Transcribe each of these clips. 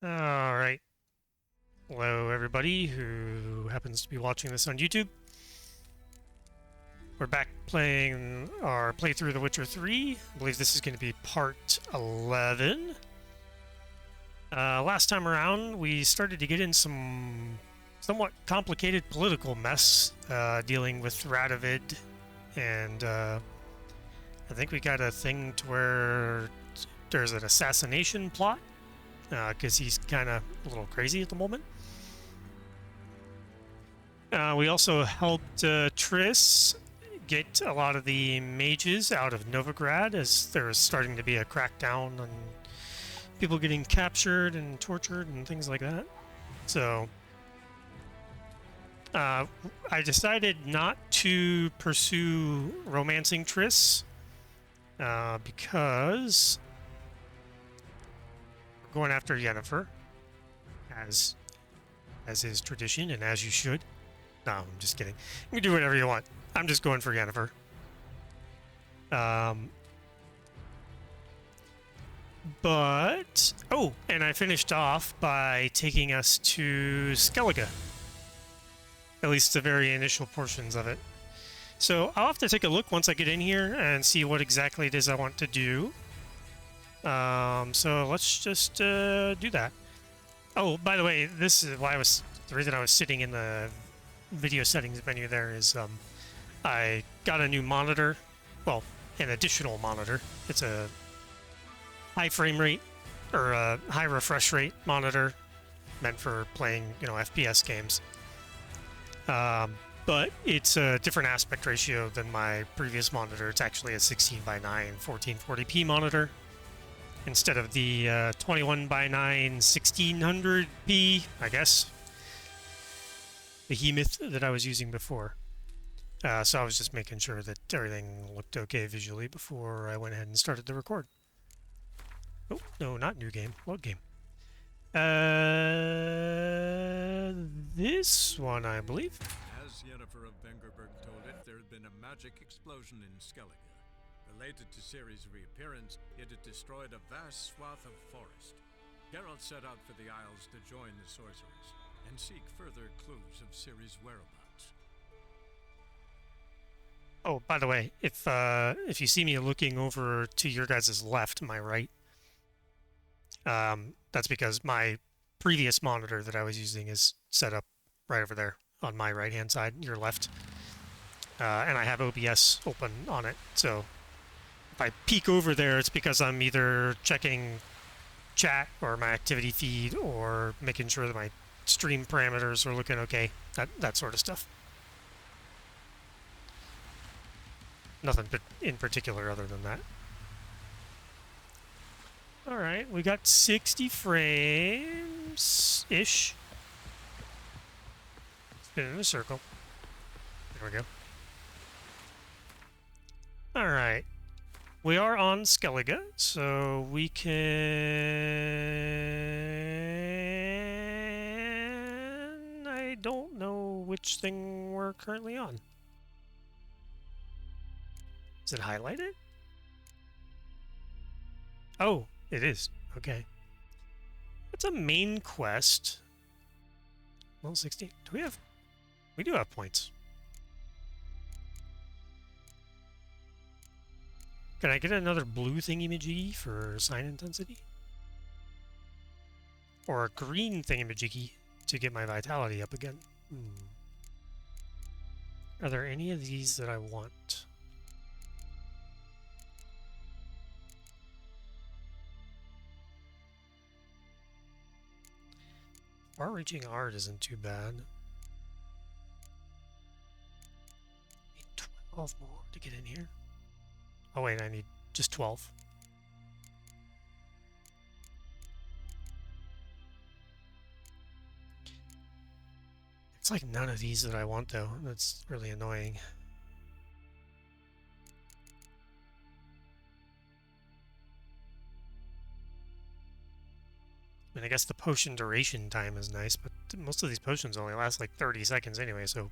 All right. Hello, everybody who happens to be watching this on YouTube. We're back playing our playthrough of The Witcher 3. I believe this is going to be part 11. Last time around, we started to get in some somewhat complicated political mess dealing with Radovid, and I think we got a thing to where there's an assassination plot because he's kind of a little crazy at the moment. We also helped Triss get a lot of the mages out of Novigrad as there's starting to be a crackdown on people getting captured and tortured and things like that. So I decided not to pursue romancing Triss because we're going after Yennefer, as is tradition and as you should. No, I'm just kidding. You can do whatever you want. I'm just going for Yennefer. And I finished off by taking us to Skellige. At least the very initial portions of it. So I'll have to take a look once I get in here and see what exactly it is I want to do. So let's just do that. Oh, by the way, this is why the reason I was sitting in the video settings menu there is I got a new monitor. Well, an additional monitor. It's a high frame rate or a high refresh rate monitor meant for playing, FPS games. But it's a different aspect ratio than my previous monitor. It's actually a 16 by 9 1440p monitor instead of the 21 by 9 1600p, I guess. Behemoth that I was using before. So I was just making sure that everything looked okay visually before I went ahead and started the record. Oh, no, not new game. Load game. This one, I believe. As Yennefer of Vengerberg told it, there had been a magic explosion in Skellige. Related to Ciri's reappearance, it had destroyed a vast swath of forest. Geralt set out for the Isles to join the sorcerers and seek further clues of Ciri's whereabouts. Oh, by the way, if you see me looking over to your guys' left, my right, that's because my previous monitor that I was using is set up right over there on my right-hand side, your left. And I have OBS open on it, so if I peek over there, it's because I'm either checking chat or my activity feed or making sure that my stream parameters are looking okay, that sort of stuff. Nothing in particular other than that. Alright, we got 60 frames-ish. Spin in a circle. There we go. Alright. We are on Skellige, so we can... I don't know which thing we're currently on. Is it highlighted? Oh, it is. Okay. It's a main quest. Level 16. Do we have... We do have points. Can I get another blue thingy-majiggy for sign intensity? Or a green thingy-majiggy to get my vitality up again? Are there any of these that I want? Far-reaching art isn't too bad. Need 12 more to get in here. Oh wait, I need just 12. It's like none of these that I want though. That's really annoying. I mean, I guess the potion duration time is nice, but most of these potions only last like 30 seconds anyway, so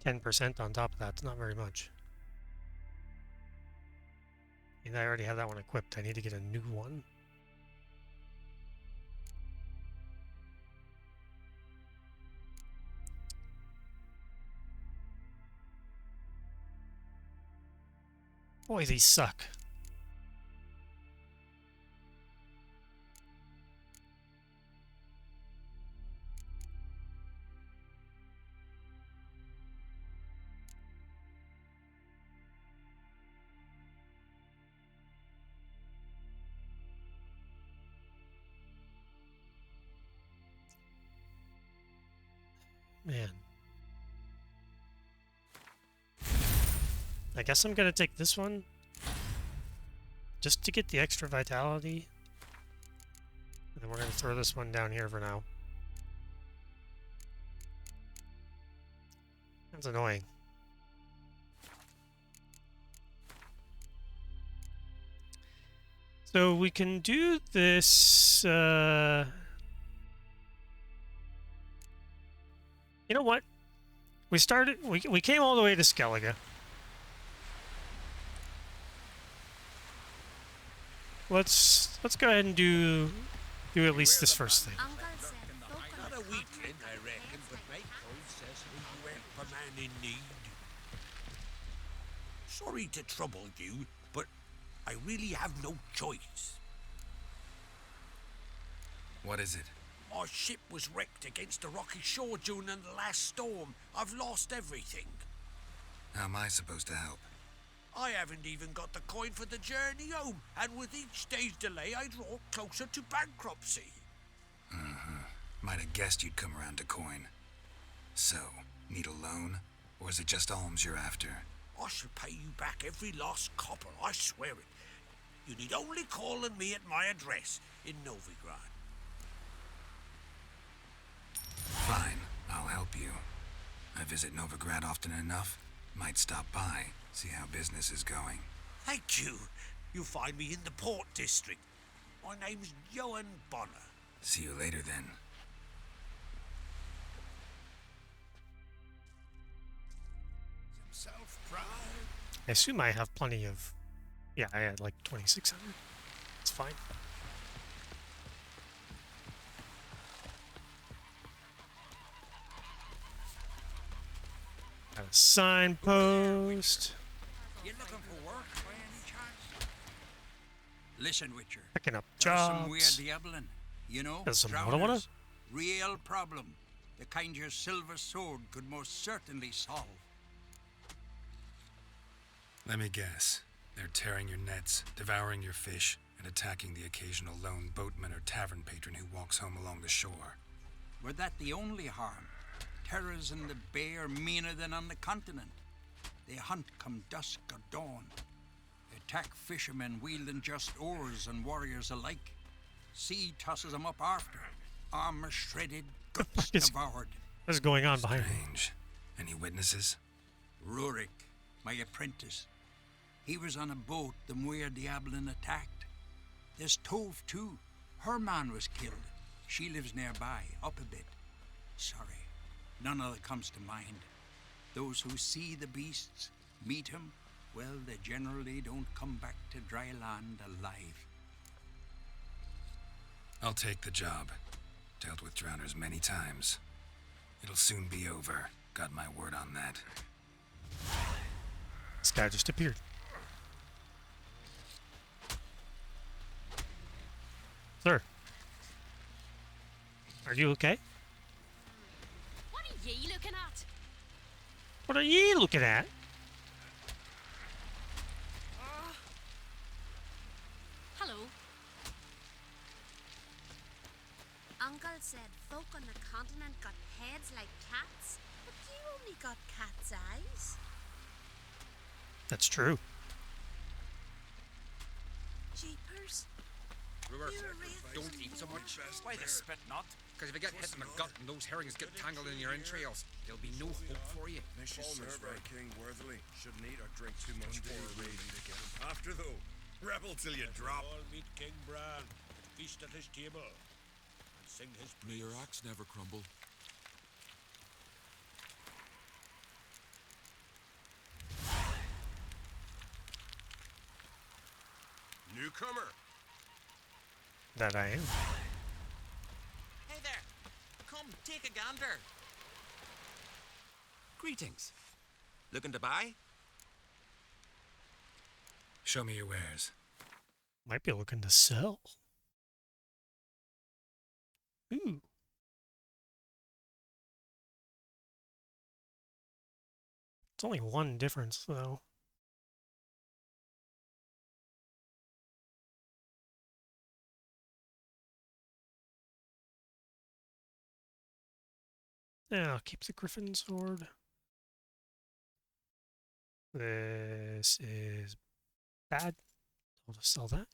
10% on top of that's not very much. And I already have that one equipped. I need to get a new one. Boy, these suck. Man. I guess I'm gonna take this one just to get the extra vitality. And then we're gonna throw this one down here for now. That's annoying. So we can do this, you know what? We came all the way to Skellige. Let's go ahead and do at least this first thing. Not a weakling, I reckon, but my code says you help a man in need. Sorry to trouble you, but I really have no choice. What is it? Our ship was wrecked against a rocky shore during the last storm. I've lost everything. How am I supposed to help? I haven't even got the coin for the journey home, and with each day's delay, I draw closer to bankruptcy. Might have guessed you'd come around to coin. So, need a loan? Or is it just alms you're after? I shall pay you back every lost copper, I swear it. You need only call on me at my address in Novigrad. Fine, I'll help you. I visit Novigrad often enough. Might stop by, see how business is going. Thank you. You'll find me in the Port District. My name's Johan Bonner. See you later then. I assume I have plenty of... Yeah, I had like 2,600. It's fine. Got a signpost. You looking for work by any chance? Listen, Witcher. Picking up There's some weird jobs. diabling. You know, There's some drowners. what? Real problem. The kind your silver sword could most certainly solve. Let me guess. They're tearing your nets, devouring your fish, and attacking the occasional lone boatman or tavern patron who walks home along the shore. Were that the only harm? Terrors in the bay are meaner than on the continent. They hunt come dusk or dawn. Attack fishermen wielding just oars and warriors alike. Sea tosses them up after. Armor shredded, guts devoured. What is going on behind me? Strange. Any witnesses? Rurik, my apprentice. He was on a boat the Muir Diablin attacked. There's Tove, too. Her man was killed. She lives nearby, up a bit. Sorry, none other comes to mind. Those who see the beasts, meet him, well, they generally don't come back to dry land alive. I'll take the job. Dealt with drowners many times. It'll soon be over. Got my word on that. This guy just appeared. Sir. Are you okay? What are ye looking at? What are ye looking at? Hello. Uncle said folk on the continent got heads like cats, but you only got cat's eyes. That's true. Jeepers. Ruber, You're a real don't eat so much. Why the spit not? Because if you get hit in the gut and those herrings get tangled in your entrails, there'll be no hope for you. Mission serve our king worthily. Shouldn't eat or drink too much for a raid again. After though, rebel till you drop. All meet King Bran, feast at his table, and sing his May your axe never crumble. Newcomer. That I am. Hey there! Come, take a gander. Greetings. Looking to buy? Show me your wares. Might be looking to sell. Ooh. It's only one difference, though. Yeah, I'll keep the Griffin sword. This is bad. I'll just sell that.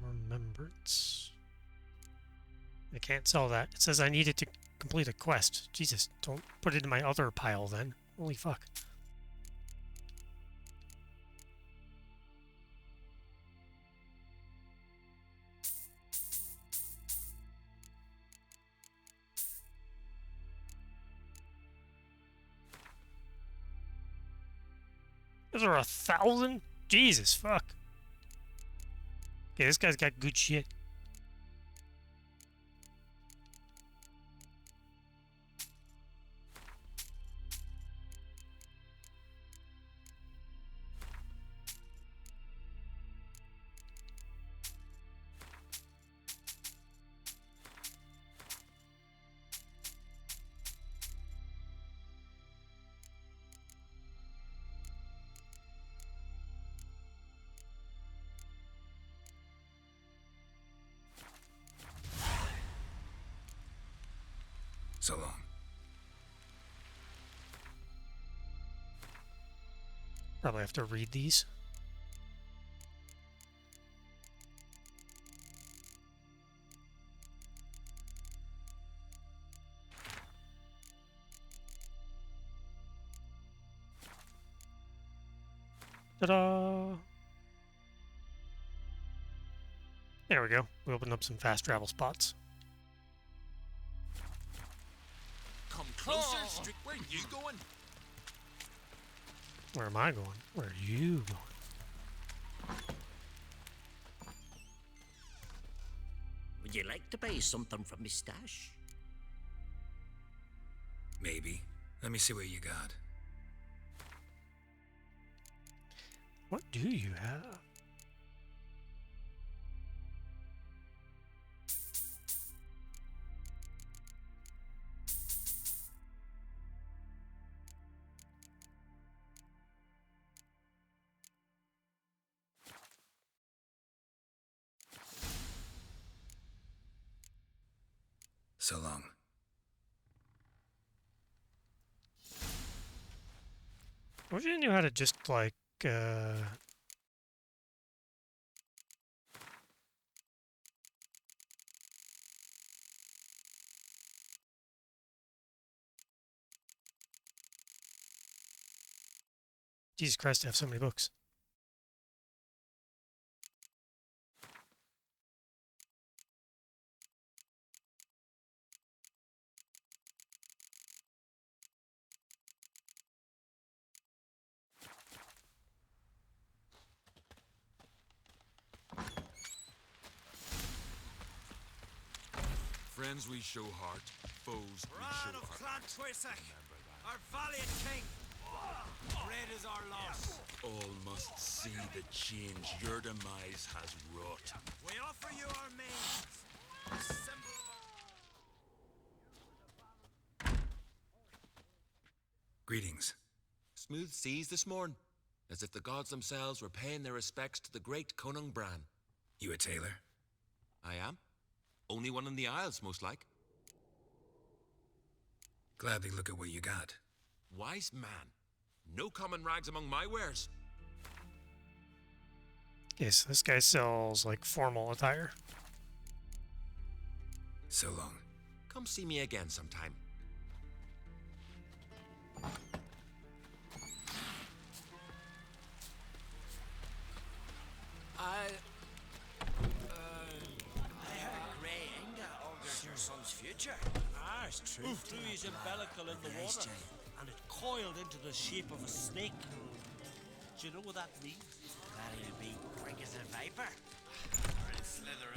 Remembrance. I can't sell that. It says I needed to complete a quest. Jesus, don't put it in my other pile then. Holy fuck. Those are 1,000? Jesus, fuck. Okay, this guy's got good shit. So long. Probably have to read these. Ta-da! There we go. We opened up some fast travel spots. Come closer, Strick. Where you going? Where am I going? Where are you going? Would you like to buy something from me stash? Maybe. Let me see what you got. What do you have? So long. I wish I knew how to just, like, Jesus Christ, I have so many books. Friends we show heart, foes we show Ran of heart. Clan Twisach, our valiant king. Great is our loss. All must see the change your demise has wrought. We offer you our manes, a symbol of our... Greetings. Smooth seas this morn, as if the gods themselves were paying their respects to the great Conung Bran. You a tailor? I am. Only one in the Isles, most like. Gladly look at what you got. Wise man. No common rags among my wares. Okay, so this guy sells, like, formal attire. So long. Come see me again sometime. I heard Grey Inga augurs your son's future. Ah, it's true. Threw his umbilical in the water, and it coiled into the shape of a snake. Do you know what that means? That he'll be quick as a viper.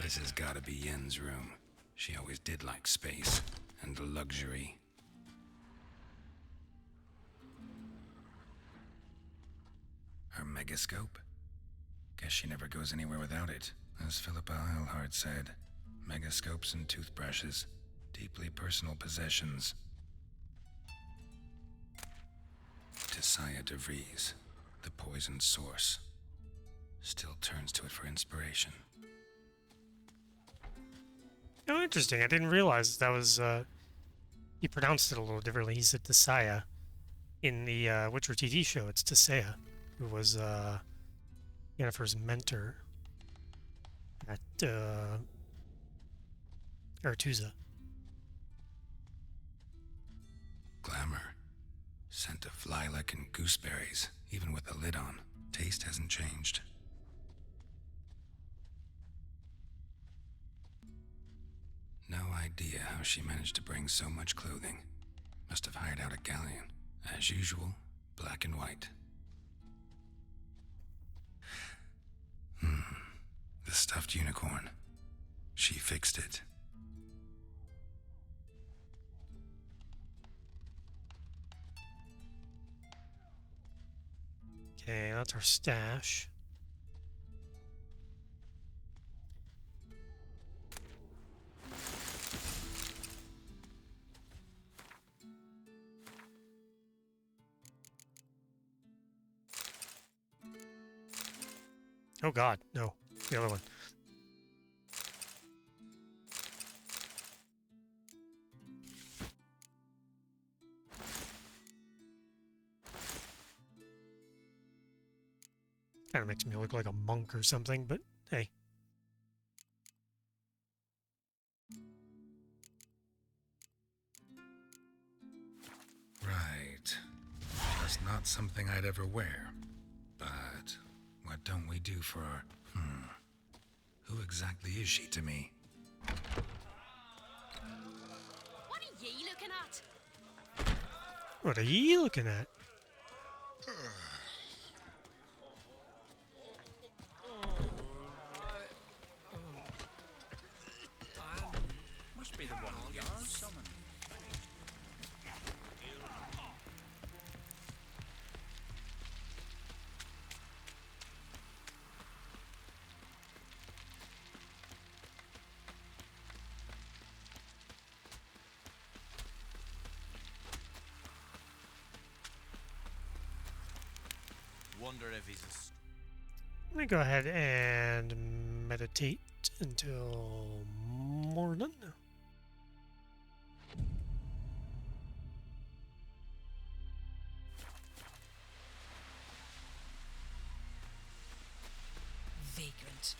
This has gotta be Yen's room. She always did like space and luxury. Her megascope? Guess she never goes anywhere without it. As Philippa Eilhart said, megascopes and toothbrushes, deeply personal possessions. Tisaya DeVries, the poisoned source, still turns to it for inspiration. Oh, interesting. I didn't realize that was, he pronounced it a little differently. He said Tisaya. In the Witcher TV show, it's Tisaya, who was, Yennefer's mentor at, Aretuza. Glamour. Scent of lilac and gooseberries, even with the lid on. Taste hasn't changed. No idea how she managed to bring so much clothing. Must have hired out a galleon. As usual, black and white. The stuffed unicorn. She fixed it. Okay, that's our stash. Oh god, no. The other one. Kind of makes me look like a monk or something, but hey. Right. Just not something I'd ever wear. But what don't we do for our... Who exactly is she to me? What are ye looking at? What are you looking at? Must be the one of yours, someone. Wonder if he's Let me go ahead and meditate until morning. Vagrant.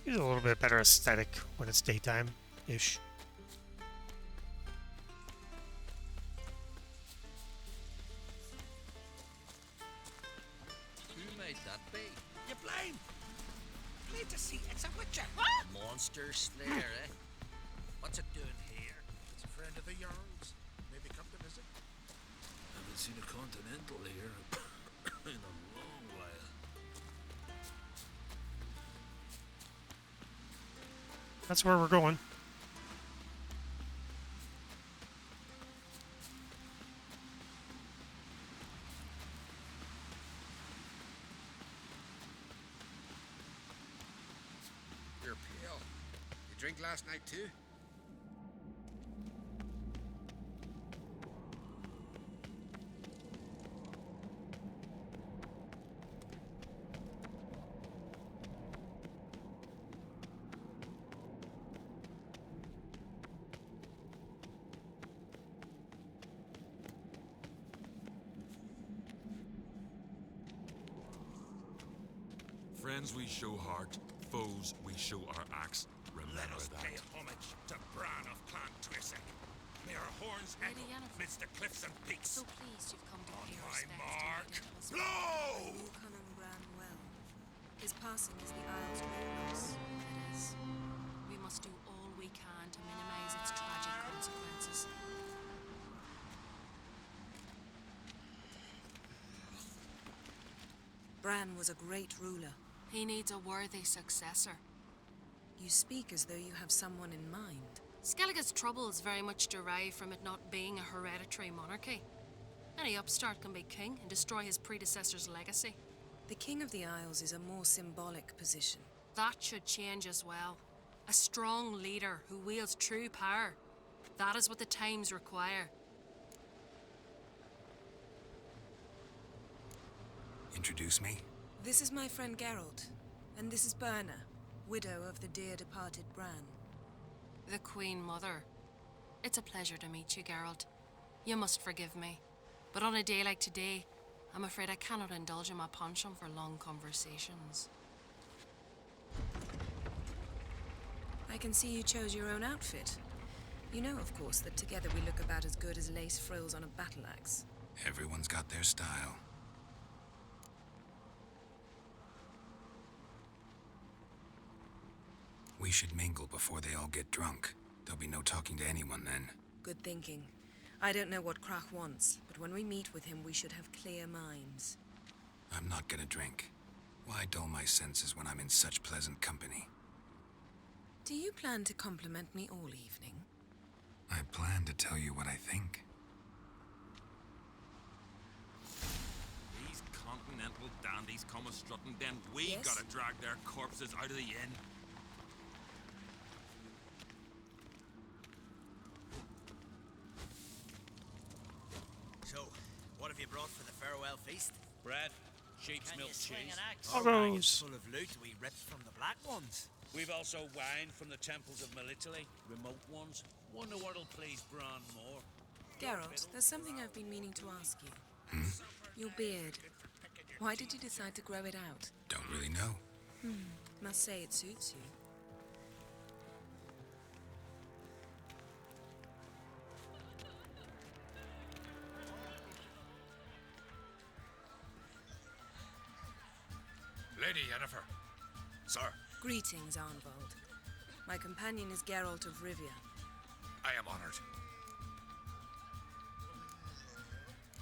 It's a little bit better aesthetic when it's daytime-ish. Who might that be? You blame! Glad to see it's a witcher. Monster Slayer, eh? What's it doing here? It's a friend of the Jarl's. Maybe come to visit. Haven't seen a Continental here in a long while. That's where we're going. You're pale. You drink last night too? Friends we show heart, foes we show our axe. Let Remember us that. pay homage to Bran of Clan Twisek. May our horns Lady echo Yennefer. midst the cliffs and peaks. So pleased you've come to On pay my respect mark, to my little blow! You Conan Bran well. His passing is the Isle's great loss. It is. We must do all we can to minimize its tragic consequences. Bran was a great ruler. He needs a worthy successor. You speak as though you have someone in mind. Skellige's troubles very much derive from it not being a hereditary monarchy. Any upstart can be king and destroy his predecessor's legacy. The King of the Isles is a more symbolic position. That should change as well. A strong leader who wields true power. That is what the times require. Introduce me? This is my friend Geralt, and this is Berna, widow of the dear departed Bran. The Queen Mother. It's a pleasure to meet you, Geralt. You must forgive me, but on a day like today, I'm afraid I cannot indulge in my penchant for long conversations. I can see you chose your own outfit. You know, of course, that together we look about as good as lace frills on a battle axe. Everyone's got their style. We should mingle before they all get drunk. There'll be no talking to anyone then. Good thinking. I don't know what Krach wants, but when we meet with him, we should have clear minds. I'm not gonna drink. Why dull my senses when I'm in such pleasant company? Do you plan to compliment me all evening? I plan to tell you what I think. These continental dandies come a strutting, then we Yes? gotta drag their corpses out of the inn. So, what have you brought for the farewell feast? Bread, sheep's Can milk you swing cheese. an axe? All Our bag is those. full of loot we ripped from the Black Ones. We've also wine from the temples of Melitele, remote ones. Wonder what'll please Bran more. Geralt, there's something I've been meaning to ask you. Your beard. Why did you decide to grow it out? Don't really know. Must say it suits you. Lady Yennefer. Sir, Greetings, Arnvald. My companion is Geralt of Rivia. I am honored.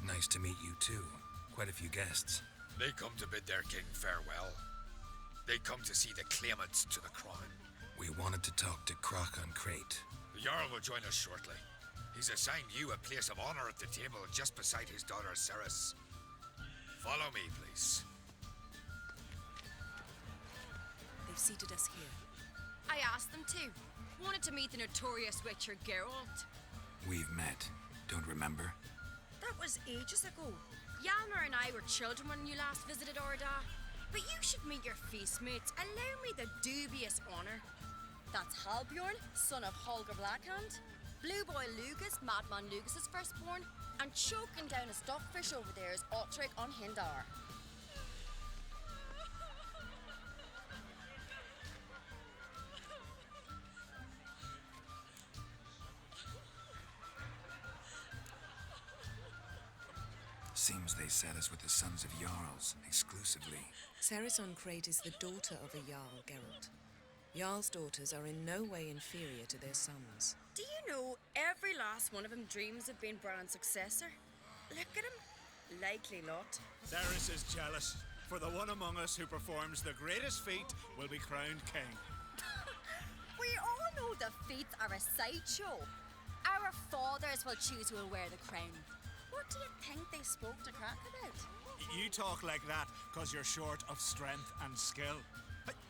Nice to meet you too. Quite a few guests. They come to bid their king farewell. They come to see the claimants to the crown. We wanted to talk to Krach on Crate. The Jarl will join us shortly. He's assigned you a place of honor at the table just beside his daughter Ceres. Follow me, please. They've seated us here. I asked them to. Wanted to meet the notorious witcher Geralt. We've met. Don't remember? That was ages ago. Yalmer and I were children when you last visited Orda. But you should meet your feast mates. Allow me the dubious honor. That's Halbjorn, son of Holger Blackhand. Blue Boy Lugas, Madman Lugas's firstborn. And choking down a stockfish over there is Otric on Hindar. Seems they set us with the sons of Jarls, exclusively. Ceres on Crate is the daughter of a Jarl, Geralt. Jarl's daughters are in no way inferior to their sons. Do you know every last one of them dreams of being Bran's successor? Look at him. Likely lot. Ceres is jealous, for the one among us who performs the greatest feat will be crowned king. We all know the feats are a sideshow. Our fathers will choose who will wear the crown. What do you think they spoke to Krach about? You talk like that because you're short of strength and skill.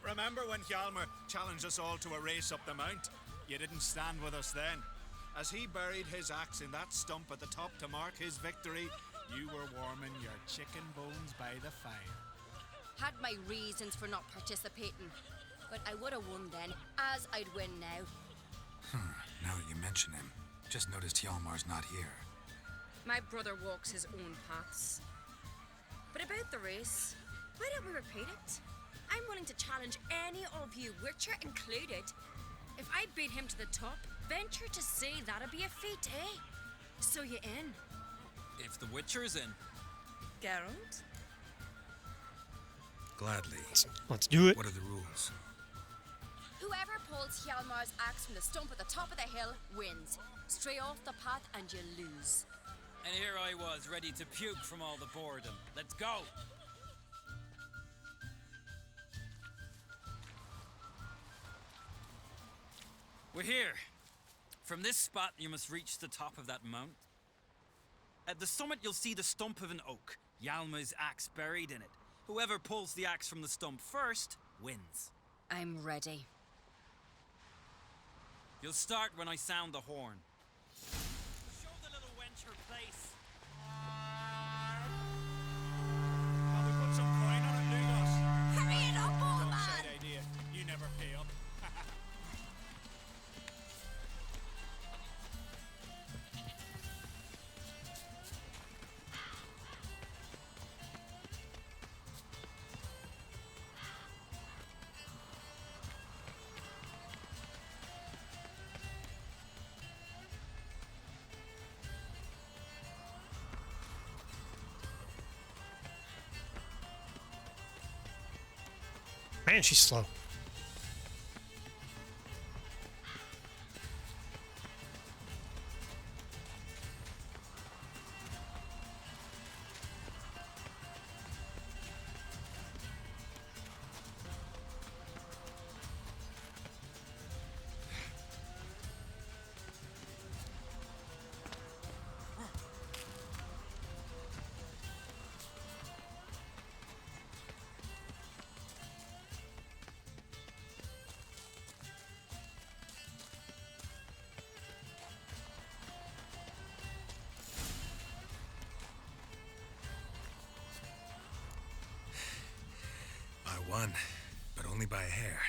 Remember when Hjalmar challenged us all to a race up the mount? You didn't stand with us then. As he buried his axe in that stump at the top to mark his victory, you were warming your chicken bones by the fire. Had my reasons for not participating, but I would have won then, as I'd win now. Now that you mention him, just noticed Hjalmar's not here. My brother walks his own paths. But about the race, why don't we repeat it? I'm willing to challenge any of you, Witcher included. If I beat him to the top, venture to say that'd be a feat, eh? So you in? If the Witcher's in. Geralt? Gladly. Let's do it. What are the rules? Whoever pulls Hjalmar's axe from the stump at the top of the hill wins. Stray off the path and you lose. And here I was, ready to puke from all the boredom. Let's go! We're here. From this spot, you must reach the top of that mount. At the summit, you'll see the stump of an oak. Yalma's axe buried in it. Whoever pulls the axe from the stump first wins. I'm ready. You'll start when I sound the horn. Show the little wench her place. Shall we put some coin on it, Lugos? Hurry it up, old Don't man! say the idea. You never pay up. Man, she's slow. I won, but only by a hair.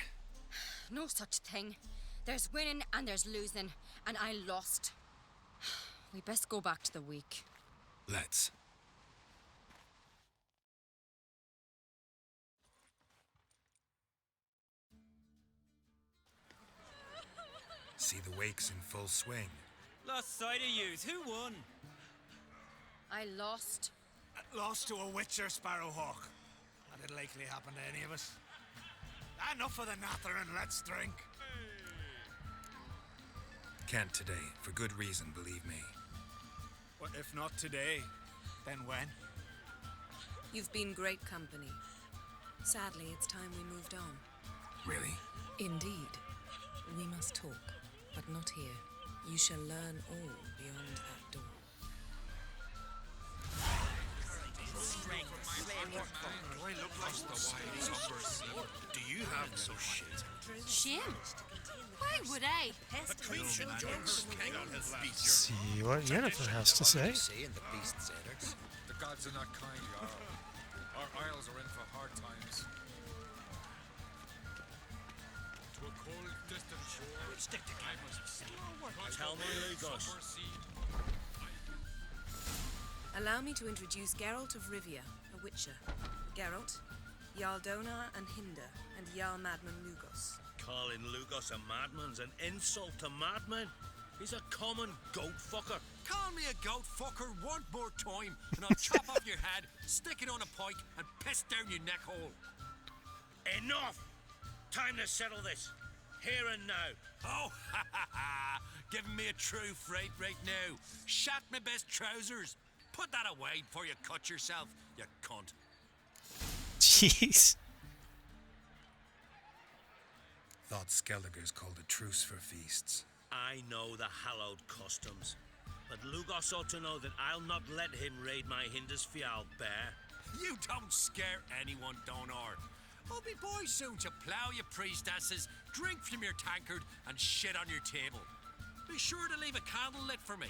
No such thing. There's winning and there's losing, and I lost. We best go back to the week. Let's. See the wakes in full swing. Lost sight of yous. Who won? I lost. Lost to a Witcher, Sparrowhawk. That'd likely happen to any of us. Enough of the nattering, let's drink. Can't today, for good reason, believe me. Well, if not today, then when? You've been great company. Sadly, it's time we moved on. Really? Indeed. We must talk, but not here. You shall learn all beyond that door. Do you have no shit? Shame? Why would I? See what Yennefer has to say. The gods are not kind, Jarl. Our isles are in for hard times. To a cold, distant shore. Stick to cameras. Tell me, Lugos. Allow me to introduce Geralt of Rivia, a Witcher. Geralt, Jarl Donar and Hinder, and Jarl Madman Lugos. Calling Lugos a madman's an insult to madmen. He's a common goat fucker. Call me a goat fucker one more time, and I'll chop off your head, stick it on a pike, and piss down your neck hole. Enough! Time to settle this. Here and now. Oh, ha ha ha! Giving me a true fright right now. Shat my best trousers. Put that away before you cut yourself, you cunt. Jeez. Thought Skellige's called a truce for feasts. I know the hallowed customs, but Lugos ought to know that I'll not let him raid my Hindisfial bear. You don't scare anyone, Donar. I'll be boys soon to plough your priestesses, drink from your tankard, and shit on your table. Be sure to leave a candle lit for me.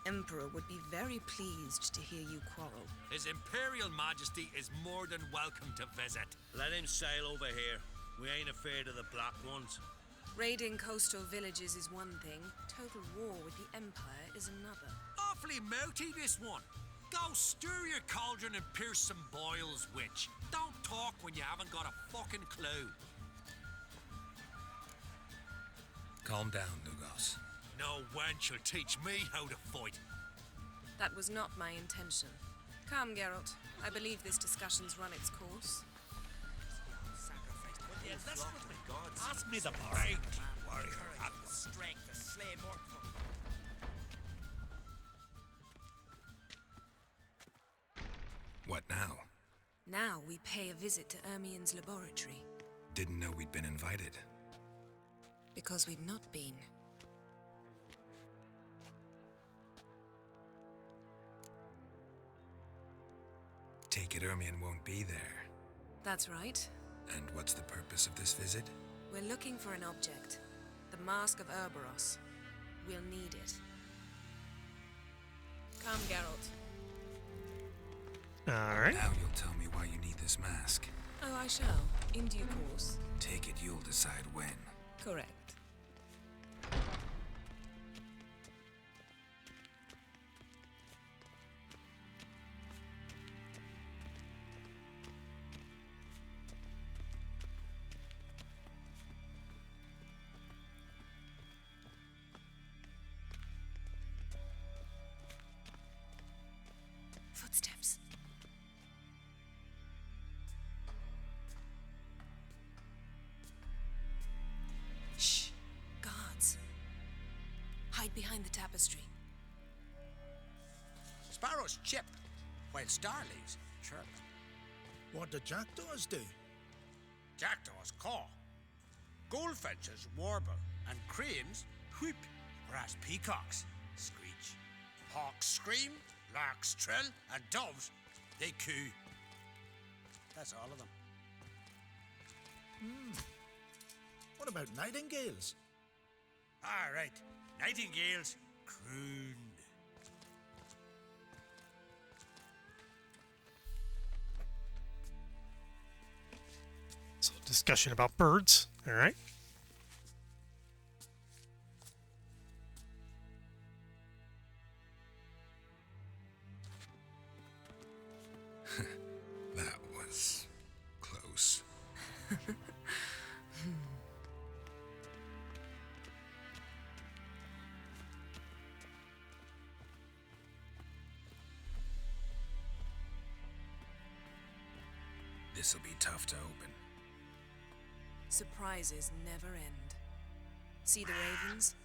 Emperor would be very pleased to hear you quarrel. His Imperial Majesty is more than welcome to visit. Let him sail over here. We ain't afraid of the Black Ones. Raiding coastal villages is one thing. Total war with the Empire is another. Awfully mouty, this one. Go stir your cauldron and pierce some boils, witch. Don't talk when you haven't got a fucking clue. Calm down, Lugos. No wench will teach me how to fight. That was not my intention. Come, Geralt. I believe this discussion's run its course. Ask me the brain, warrior. Have the strength to slay more. What now? Now we pay a visit to Ermien's laboratory. Didn't know we'd been invited. Because we've not been. Take it Ermion won't be there. That's right. And what's the purpose of this visit? We're looking for an object. The Mask of Urboros. We'll need it. Come, Geralt. Alright. Now you'll tell me why you need this mask. Oh, I shall. In due course. Take it you'll decide when. Correct. Footsteps. Shh. Guards. Hide behind the tapestry. Sparrows chip, while starlings chirp. What do jackdaws do? Jackdaws caw. Goldfinches warble, and cranes whoop, whereas peacocks screech. Hawks scream, larks trill, and doves, they coo. That's all of them. What about nightingales? All right, nightingales croon. So discussion about birds. Alright. That was close. This'll be tough to open. Surprises never end. See the ravens?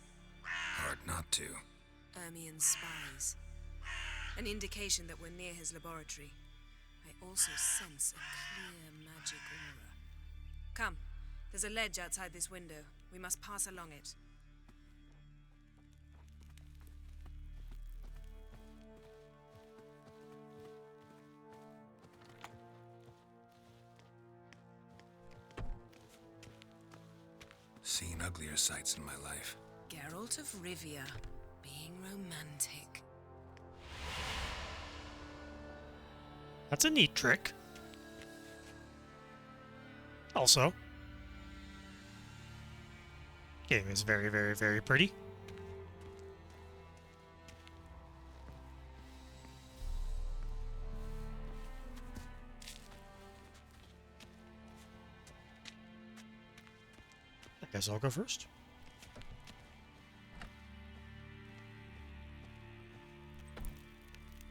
Hard not to. Ermion's spies. An indication that we're near his laboratory. I also sense a clear magic aura. Come, there's a ledge outside this window. We must pass along it. Seen uglier sights in my life. Geralt of Rivia, being romantic. That's a neat trick. Also, game is very, very, very pretty. I guess I'll go first.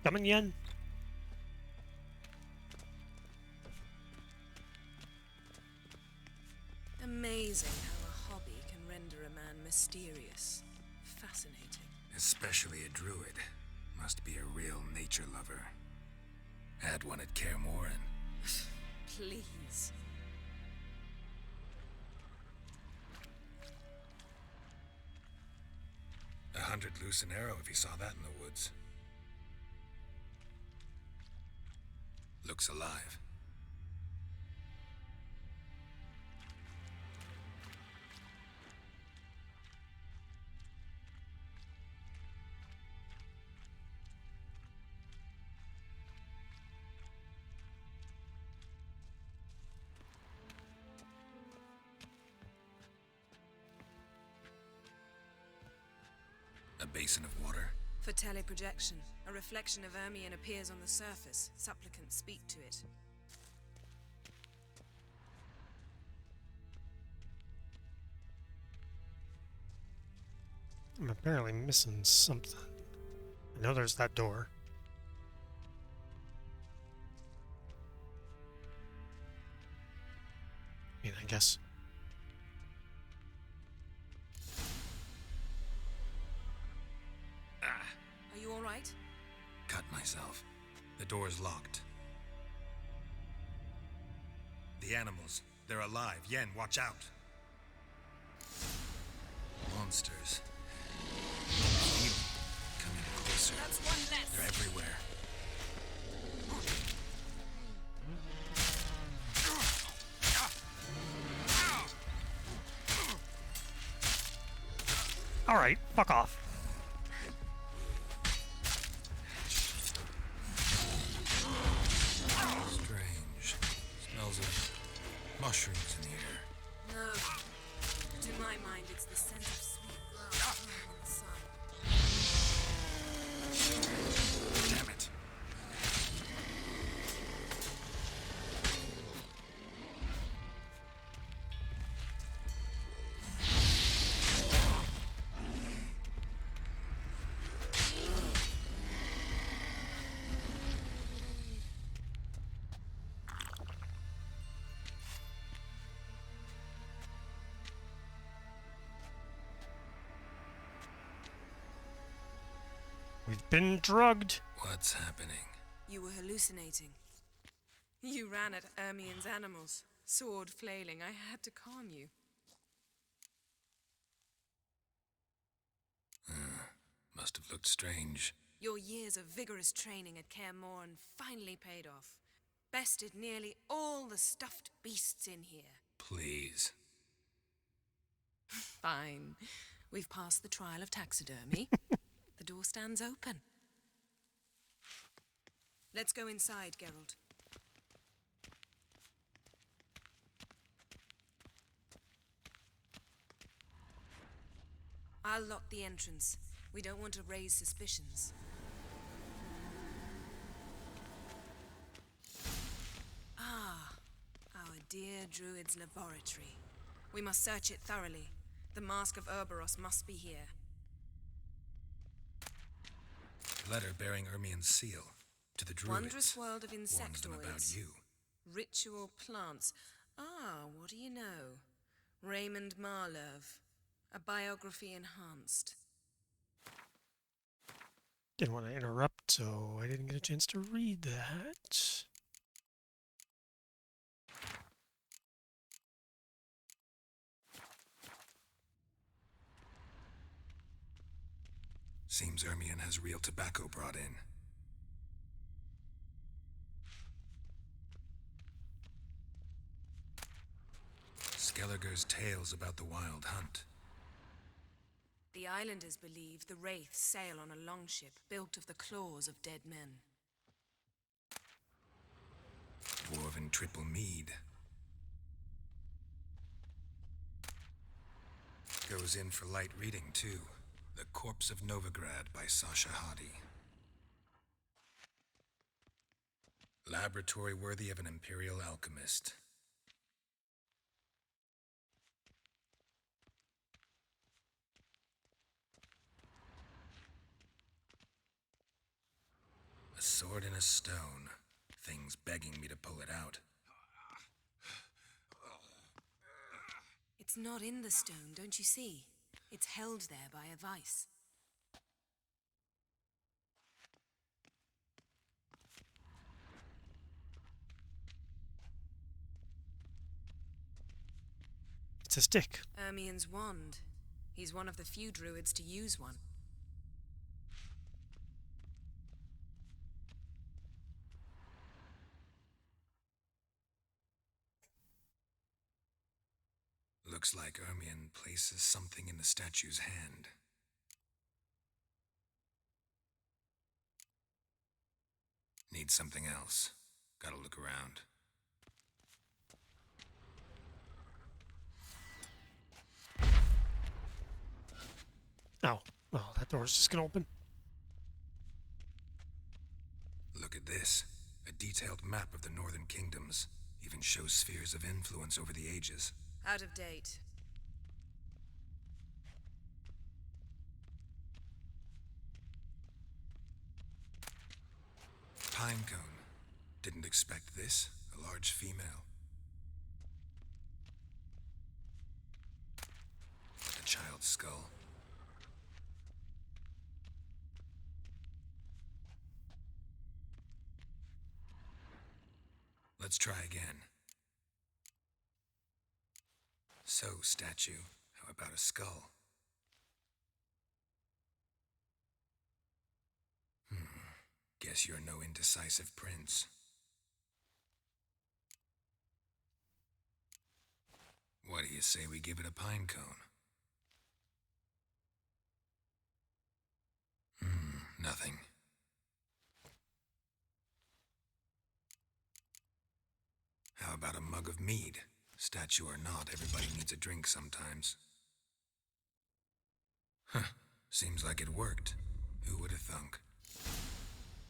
Coming, Yen. Amazing how a hobby can render a man mysterious. Fascinating. Especially a druid. Must be a real nature lover. Had one at Kaer Morhen. Please. $100 loose an arrow if you saw that in the woods. Looks alive. A basin of water. For teleprojection, a reflection of Ermion appears on the surface. Supplicants speak to it. I'm apparently missing something. I know there's that door. I mean, I guess. Are you all right? Cut myself. The door's locked. The animals, they're alive. Yen, watch out. monsters. Feel them coming closer. That's one less. They're everywhere. Alright, fuck off. Strange. Smells of mushrooms in the air. No. To my mind, it's the scent of sweet grass growing in the sun. Damn it. We've been drugged. What's happening? You were hallucinating. You ran at Ermien's animals, sword flailing. I had to calm you. Must have looked strange. Your years of vigorous training at Kaer Morhen finally paid off. Bested nearly all the stuffed beasts in here. Please. Fine. We've passed the trial of taxidermy. The door stands open. Let's go inside, Geralt. I'll lock the entrance. We don't want to raise suspicions. Ah, our dear druid's laboratory. We must search it thoroughly. The Mask of Urboros must be here. Letter bearing Ermien's seal to the druids. Wondrous world of Warns them about insectoids. you. Ritual plants. Ah, what do you know? Raymond Marlove. A biography enhanced. Didn't want to interrupt, so I didn't get a chance to read that. Seems Ermien has real tobacco brought in. Skellige's tales about the wild hunt. The islanders believe the wraiths sail on a longship built of the claws of dead men. Dwarven triple mead. Goes in for light reading, too. The Corpse of Novigrad by Sasha Hadi. Laboratory worthy of an imperial alchemist. A sword in a stone. Things begging me to pull it out. It's not in the stone, don't you see? It's held there by a vice. It's a stick. Ermien's wand. He's one of the few druids to use one. Looks like Ermien places something in the statue's hand. Need something else. Gotta look around. Oh, well, that door's just gonna open. Look at this. A detailed map of the northern kingdoms. Even shows spheres of influence over the ages. Out of date. Pinecone. Didn't expect this. A large female. A child's skull. Let's try again. So, statue, how about a skull? Guess you're no indecisive prince. What do you say we give it a pine cone? Nothing. How about a mug of mead? Statue or not, everybody needs a drink sometimes. Huh. Seems like it worked. Who would have thunk?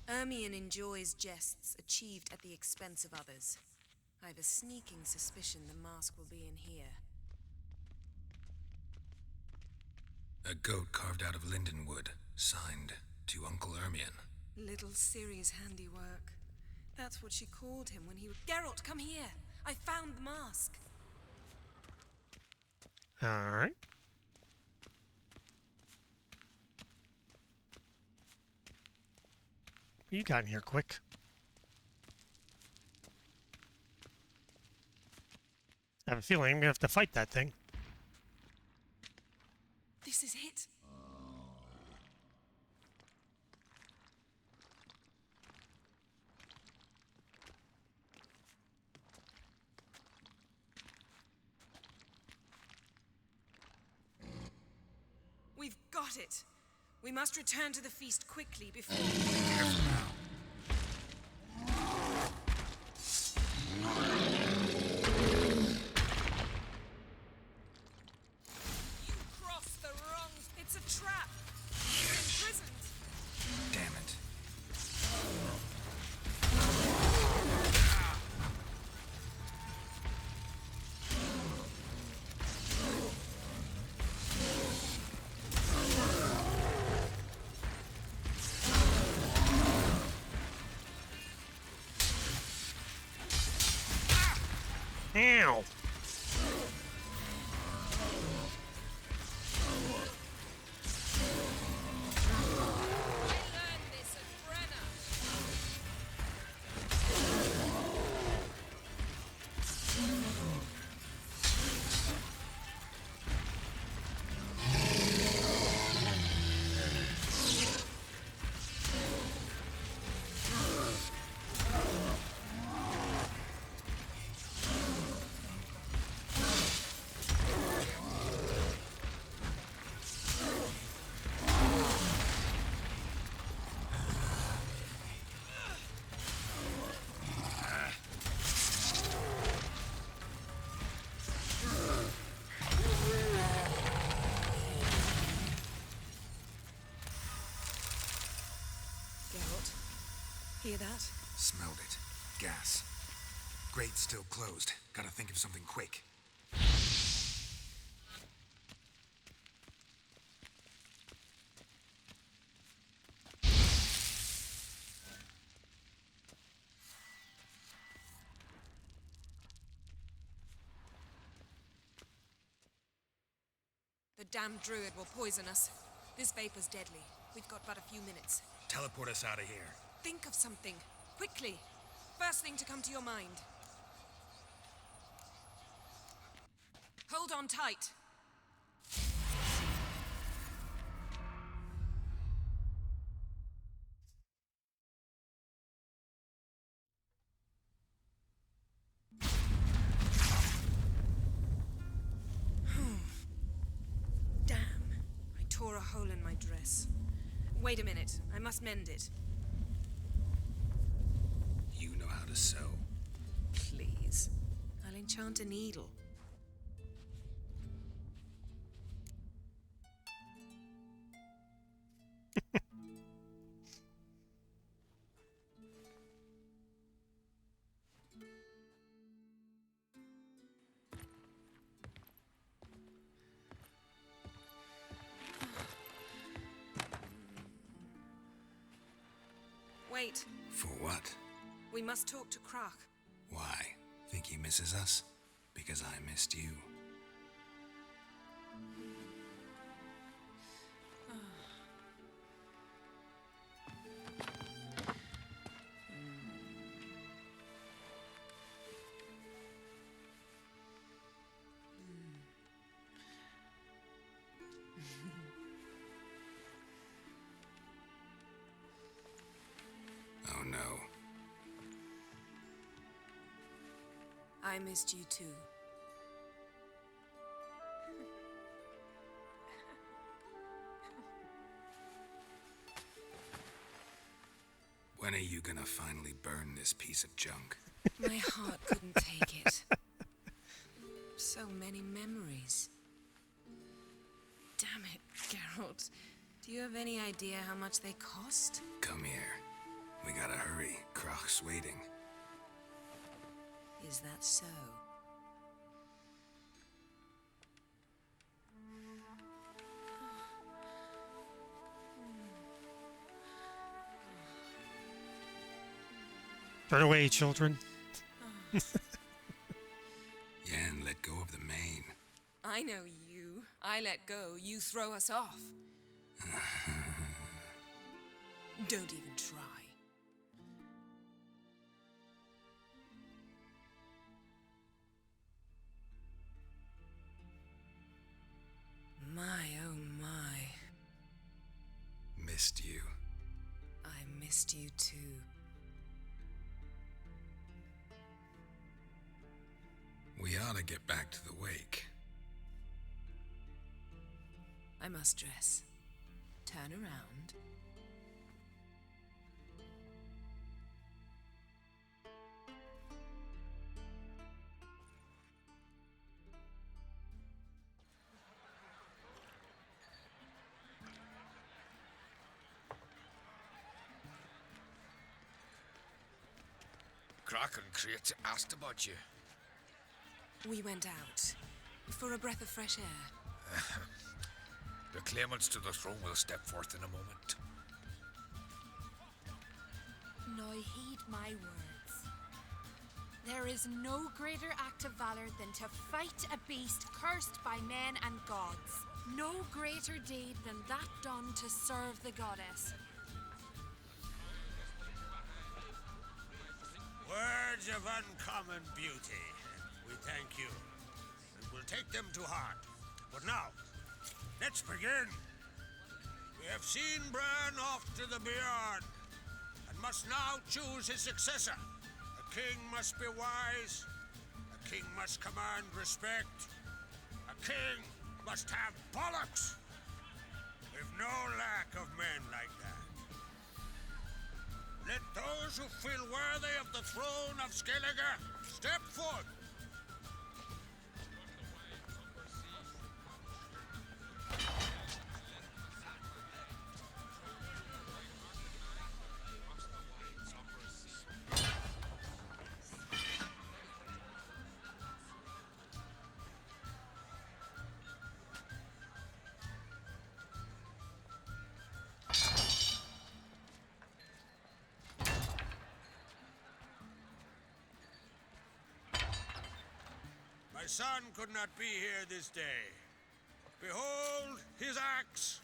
Ermion enjoys jests achieved at the expense of others. I have a sneaking suspicion the mask will be in here. A goat carved out of lindenwood, signed to Uncle Ermion. Little Ciri's handiwork. That's what she called him when he was... Geralt, come here! I found the mask! Alright. You got in here quick. I have a feeling I'm gonna have to fight that thing. This is it. We've got it. We must return to the feast quickly before... Careful now. You crossed the wrong... It's a trap. You're imprisoned. Damn it. Ow! Hear that? Smelled it. Gas. Grate's still closed. Gotta think of something quick. The damned druid will poison us. This vapor's deadly. We've got but a few minutes. Teleport us out of here. Think of something. Quickly. First thing to come to your mind. Hold on tight. Damn. I tore a hole in my dress. Wait a minute. I must mend it. You know how to sew. Please. I'll enchant a needle. Wait. For what? We must talk to Croc. Why? Think he misses us? Because I missed you. I missed you too. When are you gonna finally burn this piece of junk? My heart couldn't take it. So many memories. Damn it, Geralt. Do you have any idea how much they cost? Come here. We gotta hurry. Croc's waiting. Is that so? Turn away, children. Yen, let go of the mane. I know you. I let go, you throw us off. Don't even try. My, oh my. Missed you. I missed you too. We ought to get back to the wake. I must dress. Turn around. Croc and Crate asked about you. We went out for a breath of fresh air. The claimants to the throne will step forth in a moment. Now heed my words. There is no greater act of valor than to fight a beast cursed by men and gods. No greater deed than that done to serve the goddess. Words of uncommon beauty. We thank you, and we'll take them to heart. But now, let's begin. We have seen Bran off to the Beyond, and must now choose his successor. A king must be wise. A king must command respect. A king must have bollocks. We've no lack of men like that. Let those who feel worthy of the throne of Skellige step forth. My son could not be here this day. Behold his axe.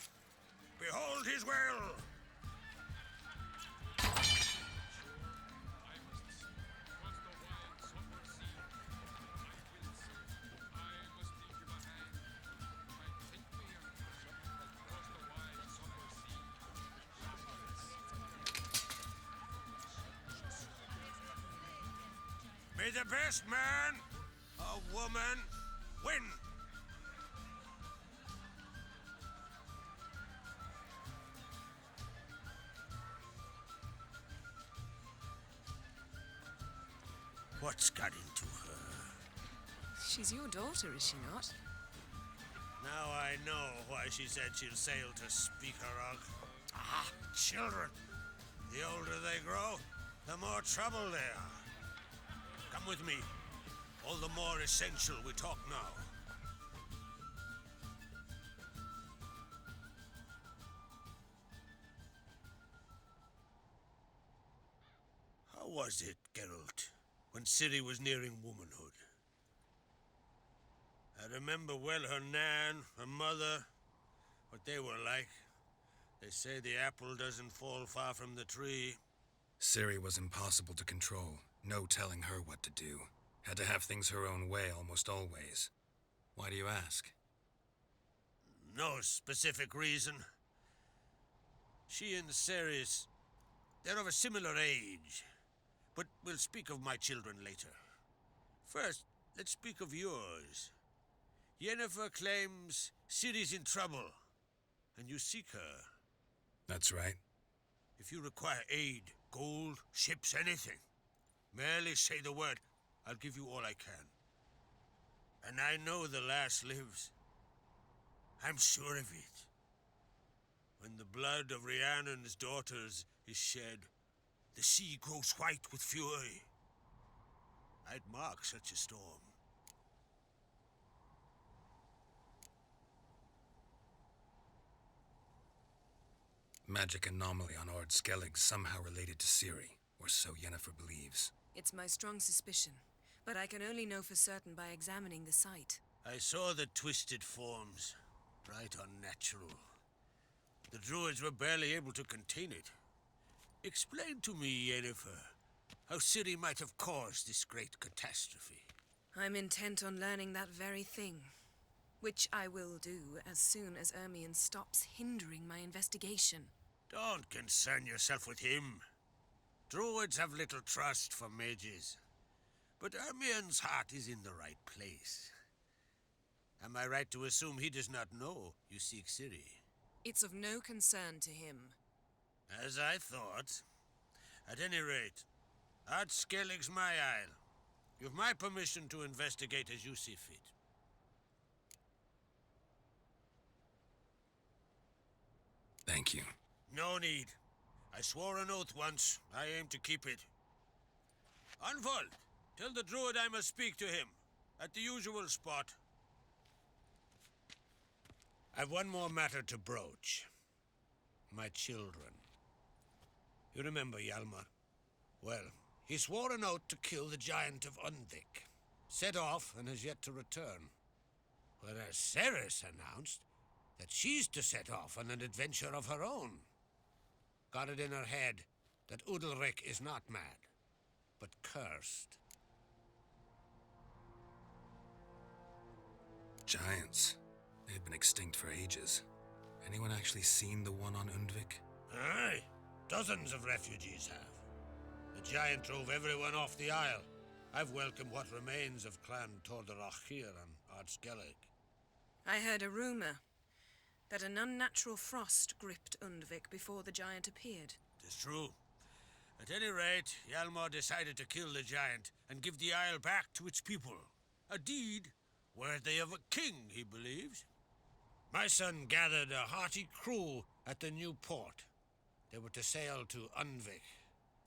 Behold his will. May the best man or woman win. What's got into her? She's your daughter, is she not? Now I know why she said she'll sail to Speakerog. Ah, children. The older they grow, the more trouble they are. Come with me. All the more essential we talk now. How was it, Geralt, when Ciri was nearing womanhood? I remember well her nan, her mother, what they were like. They say the apple doesn't fall far from the tree. Ciri was impossible to control. No telling her what to do. Had to have things her own way almost always. Why do you ask? No specific reason. She and Ceres, they're of a similar age. But we'll speak of my children later. First, let's speak of yours. Yennefer claims Ciri's in trouble, and you seek her. That's right. If you require aid, gold, ships, anything, merely say the word. I'll give you all I can. And I know the lass lives. I'm sure of it. When the blood of Rhiannon's daughters is shed, the sea grows white with fury. I'd mark such a storm. Magic anomaly on Ard Skellige somehow related to Ciri, or so Yennefer believes. It's my strong suspicion, but I can only know for certain by examining the site. I saw the twisted forms, right unnatural. The druids were barely able to contain it. Explain to me, Yennefer, how Ciri might have caused this great catastrophe. I'm intent on learning that very thing, which I will do as soon as Ermion stops hindering my investigation. Don't concern yourself with him. Druids have little trust for mages. But Ermion's heart is in the right place. Am I right to assume he does not know you seek Ciri? It's of no concern to him. As I thought. At any rate, Ard Skellige's my isle. You've my permission to investigate as you see fit. Thank you. No need. I swore an oath once. I aim to keep it. Unfold, tell the druid I must speak to him. At the usual spot. I've one more matter to broach. My children. You remember Hjalmar? Well, he swore an oath to kill the giant of Undvik. Set off and has yet to return. Whereas Ceres announced that she's to set off on an adventure of her own. Got it in her head that Udalric is not mad, but cursed. Giants. They've been extinct for ages. Anyone actually seen the one on Undvik? Aye. Dozens of refugees have. The giant drove everyone off the isle. I've welcomed what remains of Clan Tordarach here on Ard Skellige. I heard a rumor that an unnatural frost gripped Undvik before the giant appeared. It's true. At any rate, Hjalmar decided to kill the giant and give the isle back to its people. A deed worthy of a king, he believes. My son gathered a hearty crew at the new port. They were to sail to Undvik,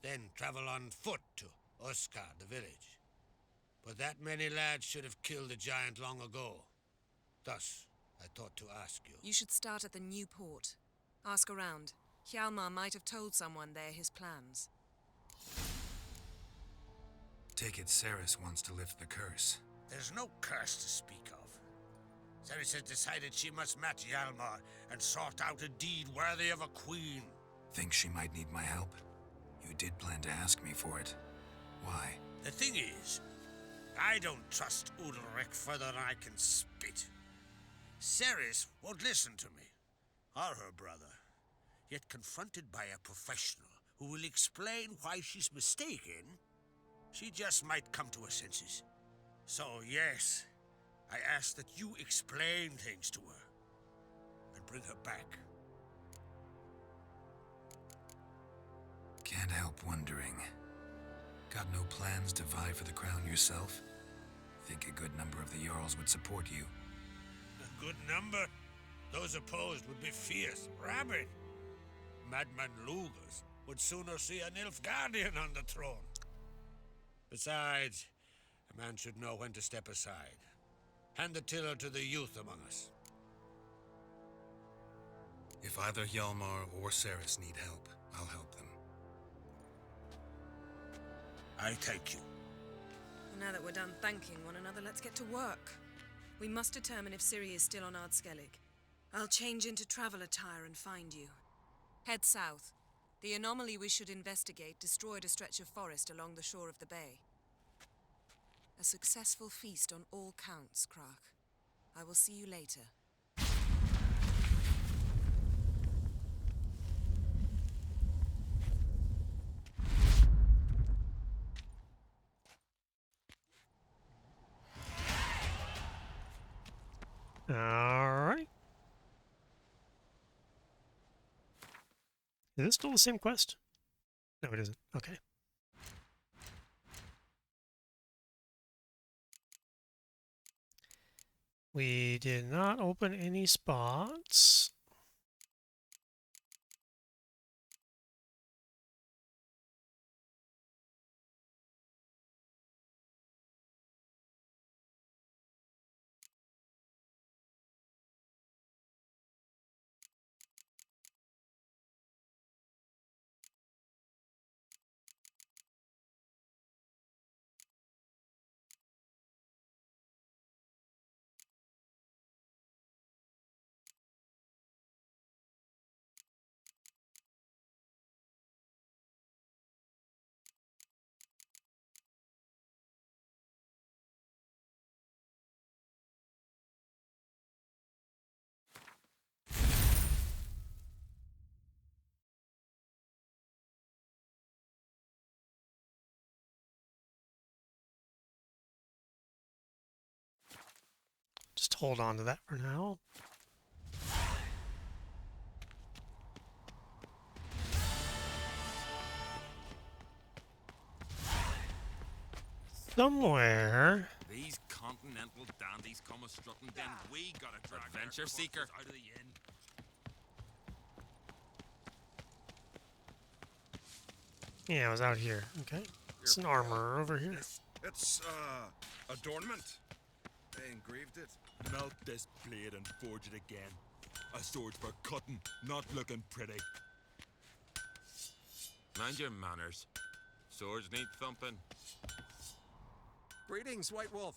then travel on foot to Oskar, the village. But that many lads should have killed the giant long ago. Thus, I thought to ask you. You should start at the new port. Ask around. Hjalmar might have told someone there his plans. Take it Ceres wants to lift the curse. There's no curse to speak of. Ceres has decided she must match Hjalmar and sort out a deed worthy of a queen. Think she might need my help? You did plan to ask me for it. Why? The thing is, I don't trust Udalric further than I can spit. Ceres won't listen to me, or her brother. Yet confronted by a professional who will explain why she's mistaken, she just might come to her senses. So yes, I ask that you explain things to her and bring her back. Can't help wondering. Got no plans to vie for the crown yourself? Think a good number of the Jarls would support you. A good number? Those opposed would be fierce, rabid. Madman Lugas would sooner see a Nilfgaardian on the throne. Besides, a man should know when to step aside. Hand the tiller to the youth among us. If either Hjalmar or Ceres need help, I'll help them. I thank you. Now that we're done thanking one another, let's get to work. We must determine if Ciri is still on Ard Skellige. I'll change into travel attire and find you. Head south. The anomaly we should investigate destroyed a stretch of forest along the shore of the bay. A successful feast on all counts, Krak. I will see you later. Is this still the same quest? No, it isn't. Okay. We did not open any spots. Just hold on to that for now. Somewhere. These continental dandies come a strutting, then we gotta drag adventure seeker out of the inn. Yeah, I was out here. Okay. It's an armor over here. It's adornment. They engraved it. Melt this blade and forge it again. A sword for cutting, not looking pretty. Mind your manners. Swords need thumping. Greetings, White Wolf.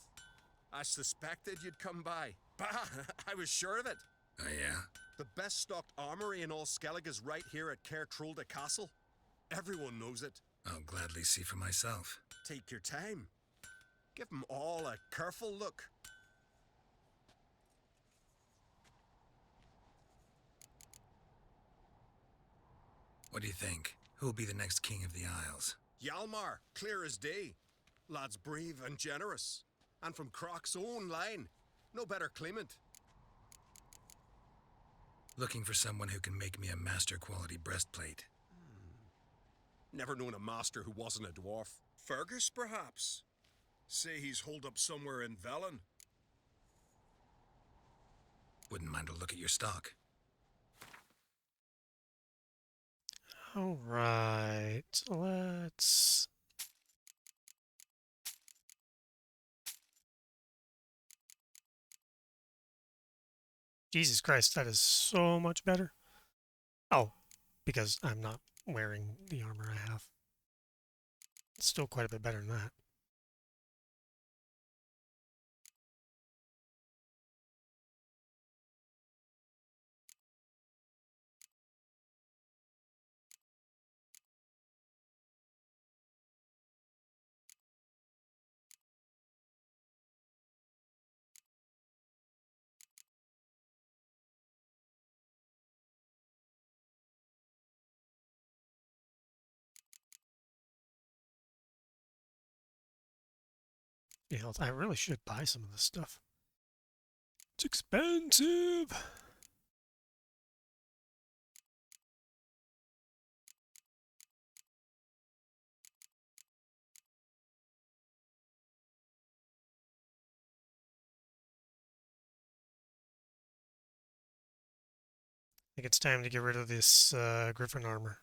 I suspected you'd come by. Bah, I was sure of it. Oh, yeah? The best stocked armory in all Skellige is right here at Caer Trolde Castle. Everyone knows it. I'll gladly see for myself. Take your time. Give them all a careful look. What do you think? Who will be the next king of the Isles? Hjalmar, clear as day. Lad's brave and generous. And from Croc's own line. No better claimant. Looking for someone who can make me a master-quality breastplate. Never known a master who wasn't a dwarf. Fergus, perhaps? Say he's holed up somewhere in Velen. Wouldn't mind a look at your stock. All right, let's... Jesus Christ, that is so much better. Oh, because I'm not wearing the armor I have. It's still quite a bit better than that. Yeah, I really should buy some of this stuff. It's expensive. I think it's time to get rid of this Griffin armor.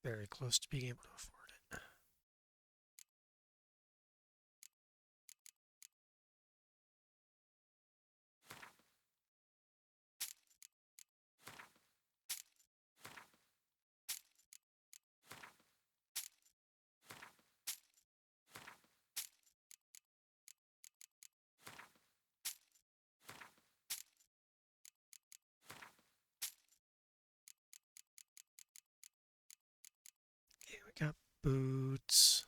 Very close to being able to afford it. boots.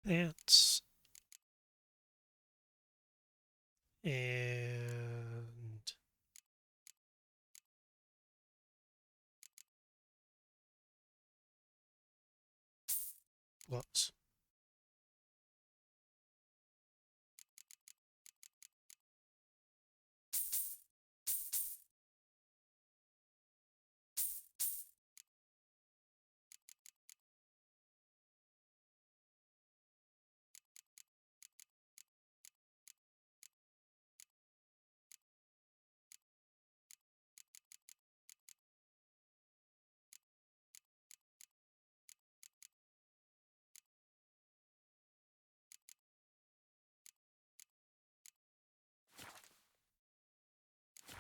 Pants. And gloves.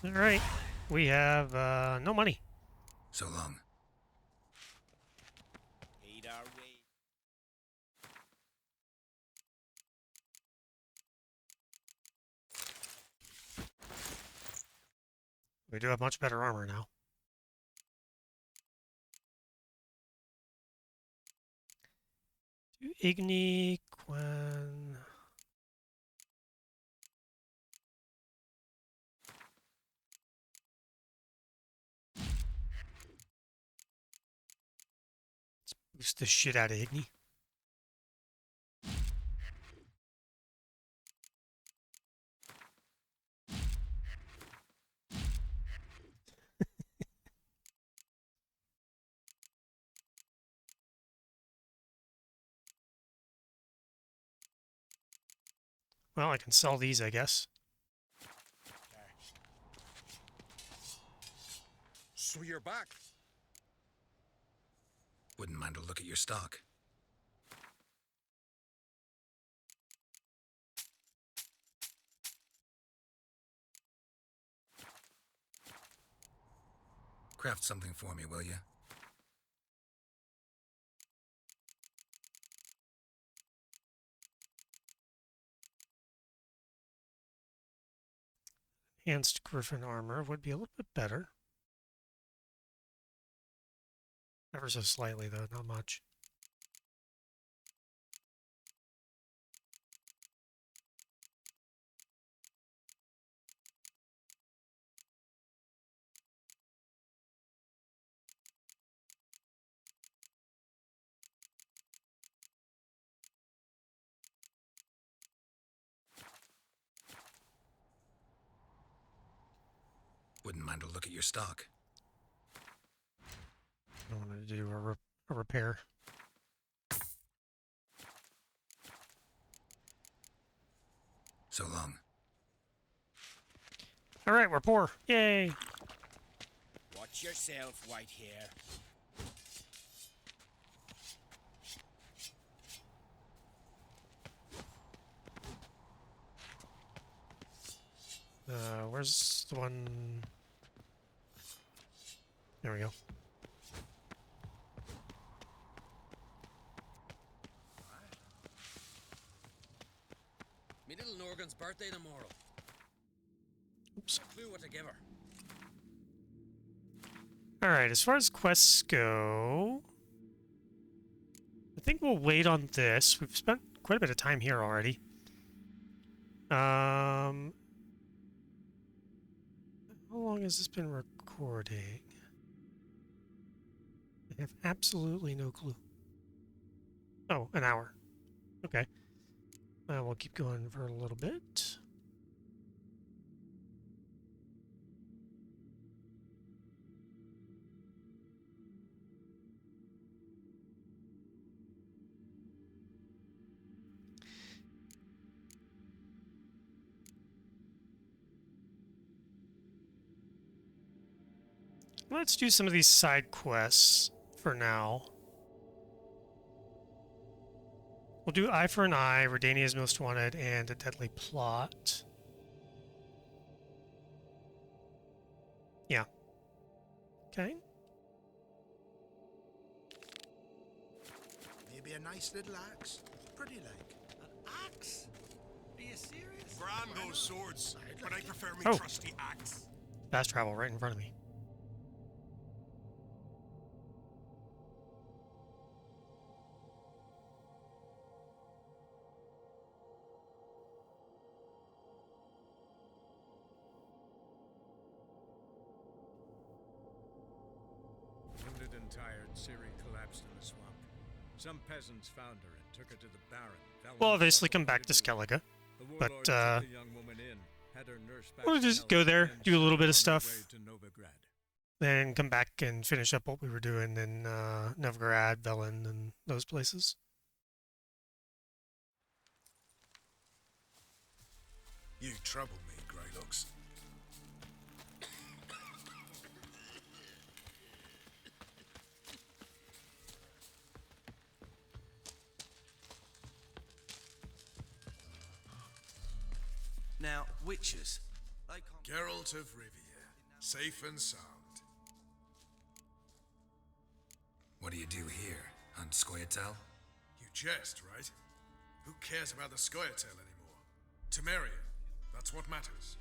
All right, we have no money. So long. Paid our way. We do have much better armor now. Igni, Quen. Let's boost the shit out of Igni. Well, I can sell these, I guess. So you're back. Wouldn't mind a look at your stock. Craft something for me, will you? Enhanced Griffin armor would be a little bit better. Ever so slightly, though, not much. Wouldn't mind a look at your stock. I wanted to do a repair. So long. All right, we're poor. Yay! Watch yourself, white hair. Where's the one? There we go. Me little Norgan's birthday tomorrow. Oops. No clue what to give her. All right, as far as quests go, I think we'll wait on this. We've spent quite a bit of time here already. How long has this been recording? I have absolutely no clue. Oh, an hour. Okay. We'll keep going for a little bit. Let's do some of these side quests for now. We'll do Eye for an Eye, Redania's Most Wanted, and A Deadly Plot. Yeah. Okay. Maybe a nice little axe. Pretty like. An axe? Are you you serious? Brand those swords, but I prefer me Oh. trusty axe. Fast travel right in front of me. Wounded and tired, Ciri collapsed in the swamp. Some peasants found her and took her to the Baron. We'll obviously come back to Skellige, The but warlord took the young woman in, had her nursed back we'll to just health, go there, and do a little sent bit her of on her stuff, way to Novigrad. then come back and finish up what we were doing in Novgorod, Velen, and those places. You trouble me, Greylocks. Now, witches. They can't... Geralt of Rivia, safe and sound. What do you do here? Hunt Scoia'tael? You jest, right? Who cares about the Scoia'tael anymore? Temeria, that's what matters.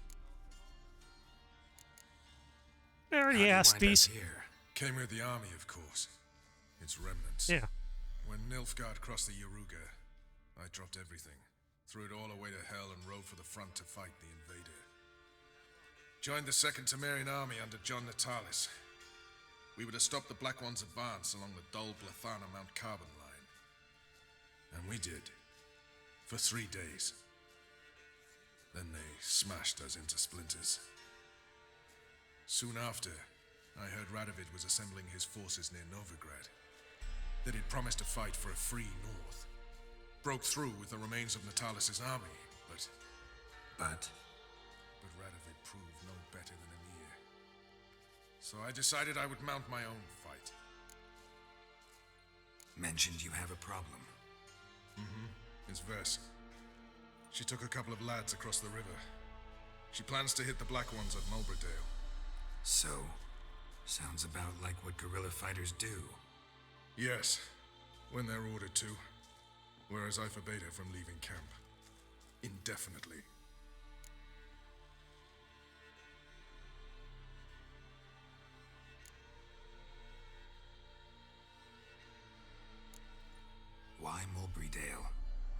Already asked these. Here? Came with the army, of course. Its remnants. Yeah. When Nilfgaard crossed the Yaruga, I dropped everything, threw it all away to hell and rode for the front to fight the invader. Joined the Second Temerian army under John Natalis. We were to stop the Black One's advance along the Dol Blathana Mount Carbon line. And we did. For 3 days. Then they smashed us into splinters. Soon after, I heard Radovid was assembling his forces near Novigrad. That he'd promised to fight for a free north. Broke through with the remains of Natalis' army, but Radovid proved no better than Emir. So I decided I would mount my own fight. Mentioned you have a problem. It's Vess. She took a couple of lads across the river. She plans to hit the Black Ones at Mulberdale. So, sounds about like what guerrilla fighters do. Yes, when they're ordered to. Whereas I forbade her from leaving camp. Indefinitely. Why Mulberrydale?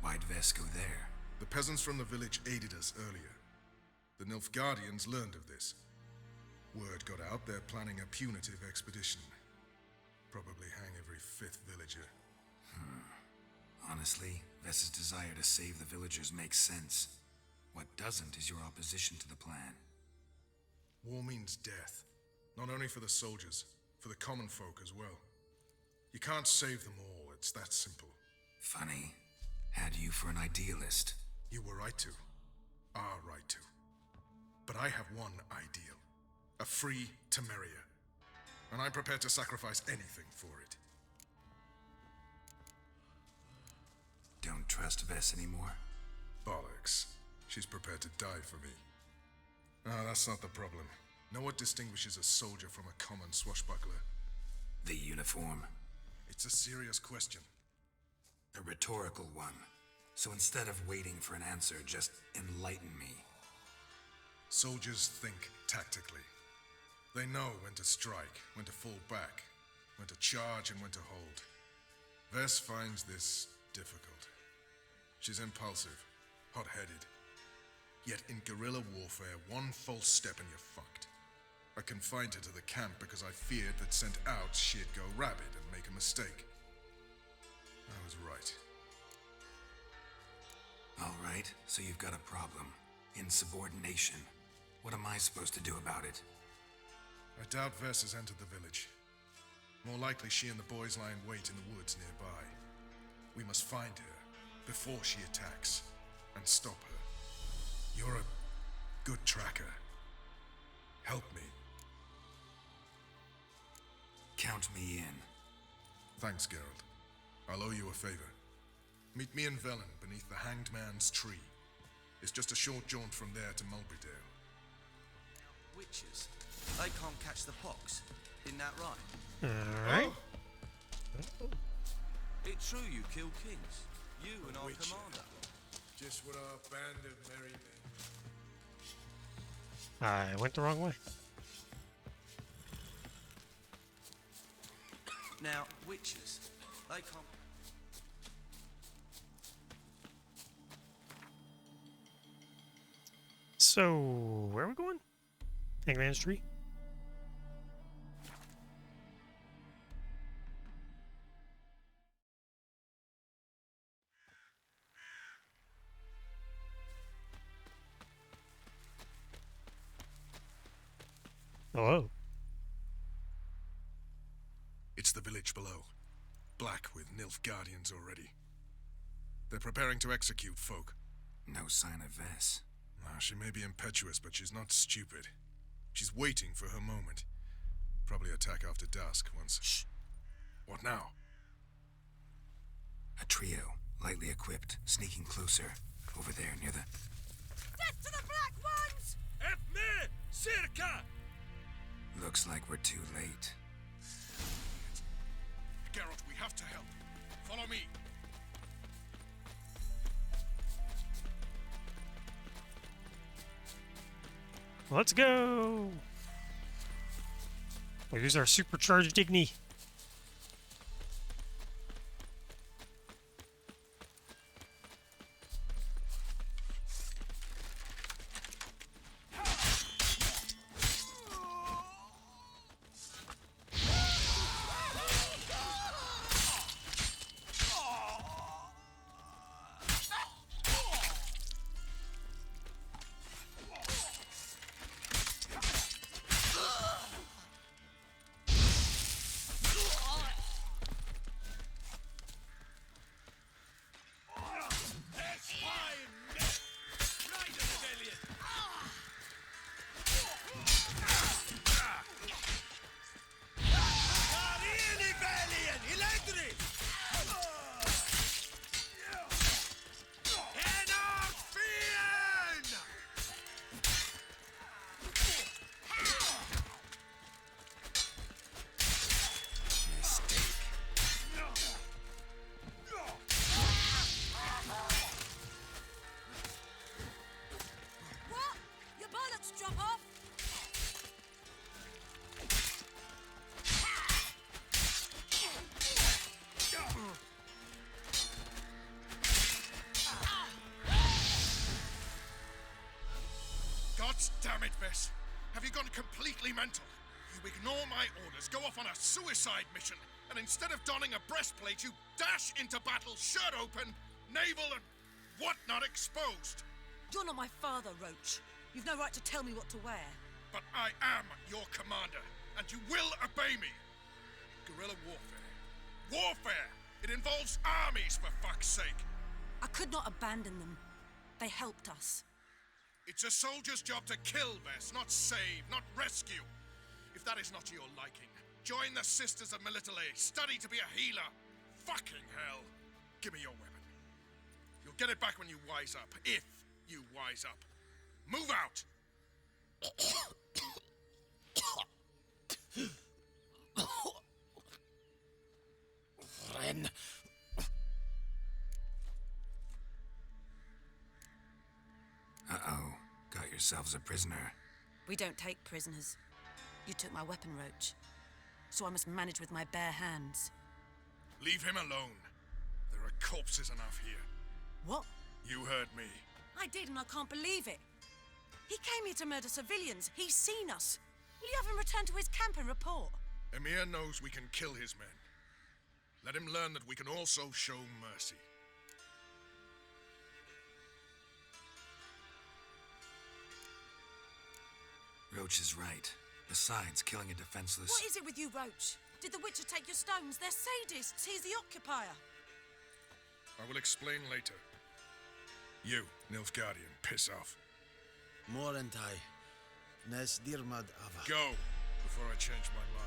Why'd Vess go there? The peasants from the village aided us earlier. The Nilfgaardians learned of this. Word got out they're planning a punitive expedition. Probably hang every 5th villager. Honestly, Vess's desire to save the villagers makes sense. What doesn't is your opposition to the plan. War means death. Not only for the soldiers, for the common folk as well. You can't save them all, it's that simple. Funny. Had you for an idealist. You were right to. Are right to. But I have one ideal. A free Temeria. And I'm prepared to sacrifice anything for it. Don't trust Vess anymore? Bollocks. She's prepared to die for me. Ah, that's not the problem. Know what distinguishes a soldier from a common swashbuckler? The uniform. It's a serious question. A rhetorical one. So instead of waiting for an answer, just enlighten me. Soldiers think tactically. They know when to strike, when to fall back, when to charge and when to hold. Vess finds this difficult. She's impulsive, hot-headed. Yet in guerrilla warfare, one false step and you're fucked. I confined her to the camp because I feared that sent out she'd go rabid and make a mistake. I was right. All right, so you've got a problem. Insubordination. What am I supposed to do about it? I doubt Vess has entered the village. More likely she and the boys lie in wait in the woods nearby. We must find her before she attacks and stop her. You're a good tracker. Help me. Count me in. Thanks, Geralt. I'll owe you a favor. Meet me in Velen beneath the Hanged Man's tree. It's just a short jaunt from there to Mulberrydale. Witches. They can't catch the pox. Isn't that right? Alright. It's true you kill kings. You and our commander. Just what our band of merry men. I went the wrong way. Now, witches, they can't. So, where are we going? Hangman's Tree? Hello. It's the village below. Black with Nilfgaardians already. They're preparing to execute folk. No sign of Vess. She may be impetuous, but she's not stupid. She's waiting for her moment. Probably attack after dusk once... Shh! What now? A trio, lightly equipped, sneaking closer. Over there, near the... Death to the Black Ones! Efme! Circa! Looks like we're too late. Geralt, we have to help. Follow me. Let's go! We'll use our supercharged Igni. Damn it, Vess. Have you gone completely mental? You ignore my orders, go off on a suicide mission, and instead of donning a breastplate, you dash into battle, shirt open, navel and whatnot exposed. You're not my father, Roach. You've no right to tell me what to wear. But I am your commander, and you will obey me. Guerrilla warfare. Warfare! It involves armies, for fuck's sake. I could not abandon them. They helped us. It's a soldier's job to kill, Vess, not save, not rescue. If that is not to your liking, join the Sisters of Melitele, study to be a healer. Fucking hell. Give me your weapon. You'll get it back when you wise up, if you wise up. Move out! Ren. Uh-oh. Got yourselves a prisoner. We don't take prisoners. You took my weapon, Roach. So I must manage with my bare hands. Leave him alone. There are corpses enough here. What? You heard me. I did, and I can't believe it. He came here to murder civilians. He's seen us. Will you have him return to his camp and report? Emir knows we can kill his men. Let him learn that we can also show mercy. Roach is right. Besides, killing a defenseless... What is it with you, Roach? Did the Witcher take your stones? They're sadists. He's the occupier. I will explain later. You, Nilfgaardian, piss off. Morentai. Nes dirmad ava. Go, before I change my mind.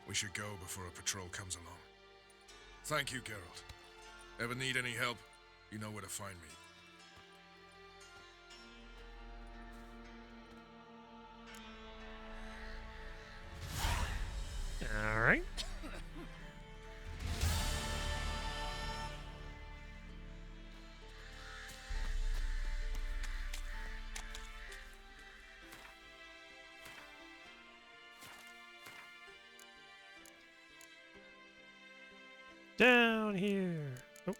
We should go before a patrol comes along. Thank you, Geralt. Ever need any help, you know where to find me. Down here. Oh.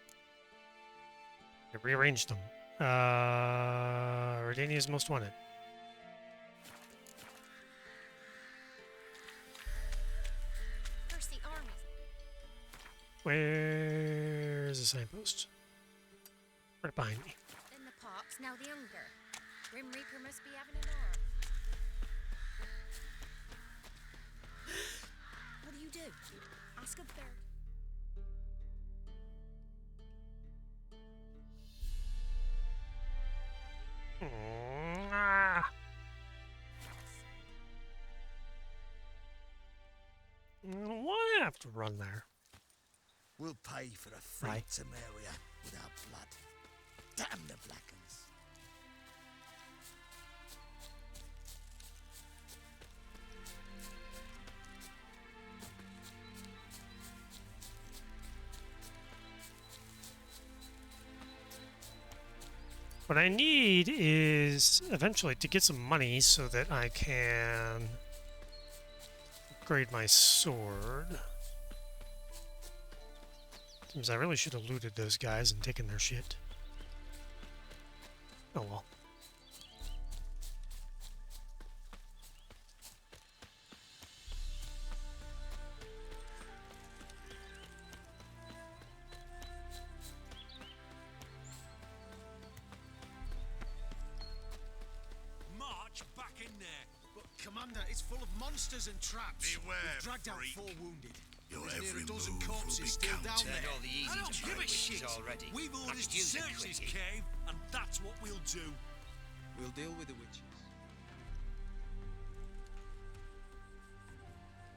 I rearranged them. Redania's most wanted. Where's the army? Where's the signpost? Right behind me. Then the pox, now the hunger. Grim Reaper must be having an arm. What do you do? Ask a bird. Why have to run there? We'll pay for a free Temeria without blood. Damn the Blackens. What I need is eventually to get some money so that I can upgrade my sword. Seems I really should have looted those guys and taken their shit. Oh well. March back in there. But, Commander, it's full of monsters and traps. Beware, We've dragged out freak. 4 wounded. Your There's every near a dozen move will corpses be still down counted. there. All the easy I don't to give a find shit. witches already. We've orders Let's to use it search this quickly. cave, and that's what we'll do. We'll deal with the witches.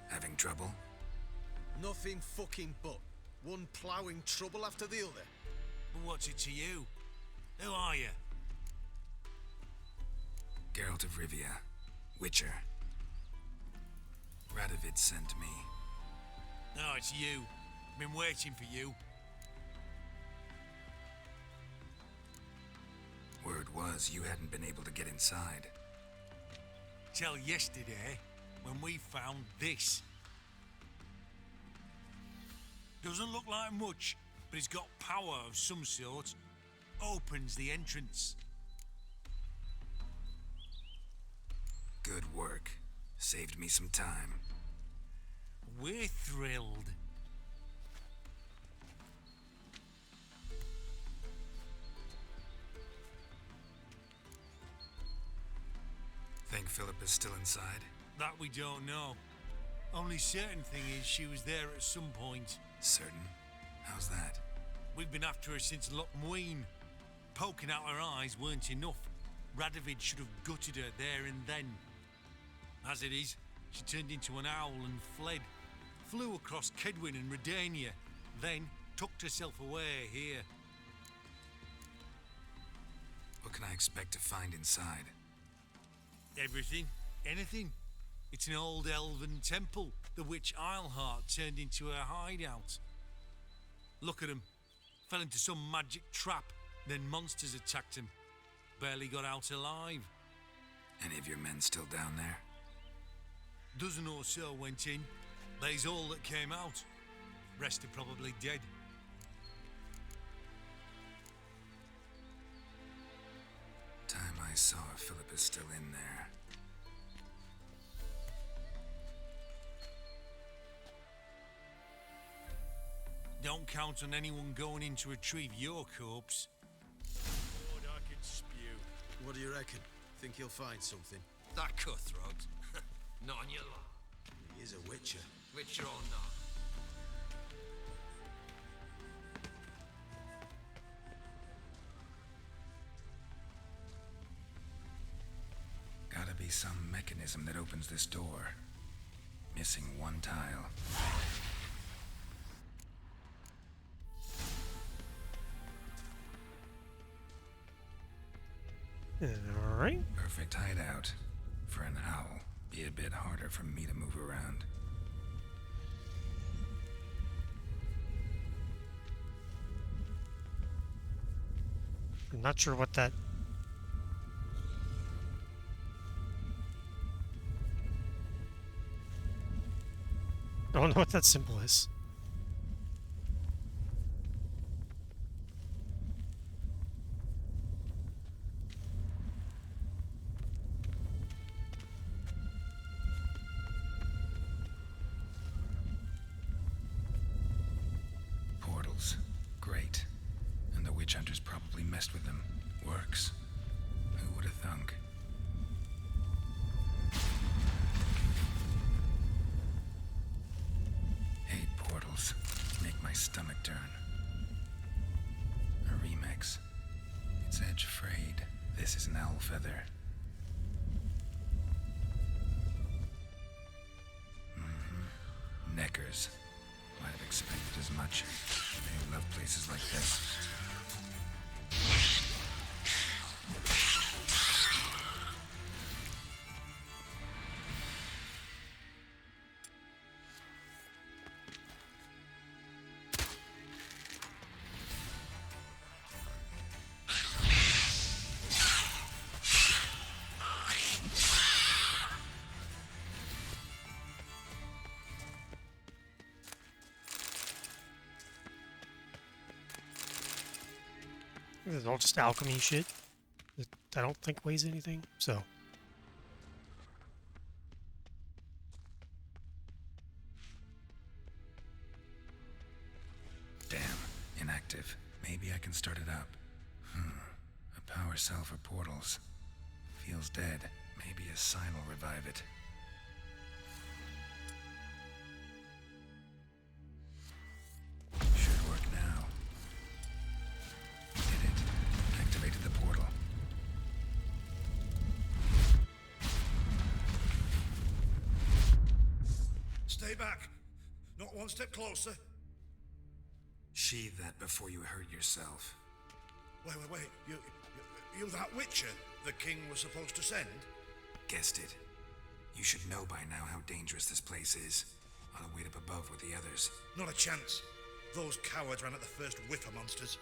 Having trouble? Nothing fucking but. One ploughing trouble after the other. But what's it to you? Who are you? Geralt of Rivia, Witcher. Radovid sent me. No, it's you. Been waiting for you. Word was you hadn't been able to get inside. Till yesterday, when we found this. Doesn't look like much, but it's got power of some sort. Opens the entrance. Good work. Saved me some time. We're thrilled. Think Philip is still inside? That we don't know. Only certain thing is she was there at some point. Certain? How's that? We've been after her since Lochmuin. Poking out her eyes weren't enough. Radovid should have gutted her there and then. As it is, she turned into an owl and fled. Flew across Kedwin and Redania, then tucked herself away here. What can I expect to find inside? Everything. Anything. It's an old elven temple, the witch Isleheart turned into a hideout. Look at him. Fell into some magic trap, then monsters attacked him. Barely got out alive. Any of your men still down there? Dozen or so went in. They's all that came out. Rest are probably dead. Time I saw if Philip is still in there. Don't count on anyone going in to retrieve your corpse. Lord, I can spew. What do you reckon? Think he'll find something? That cutthroat. Not on your life. He is a witcher. Witcher or not. Gotta be some mechanism that opens this door. Missing one tile. Alright. Perfect hideout. For an owl, be a bit harder for me to move around. I'm not sure what that... I don't know what that symbol is. witch hunters probably messed with them. Works. Who would have thunk? Hate portals. Make my stomach turn. A remix. Its edge frayed. This is an owl feather. Neckers. Might have expected as much. They love places like this. This is all just alchemy shit that I don't think weighs anything, so. Damn, inactive. Maybe I can start it up. A power cell for portals. Feels dead. Maybe a sign will revive it. Should work now. Did it. Activated the portal. Stay back. Not one step closer. Sheathe that before you hurt yourself. Wait. You that witcher the king was supposed to send? Guessed it. You should know by now how dangerous this place is. Ought to wait up above with the others. Not a chance. Those cowards ran at the first whiff of monsters.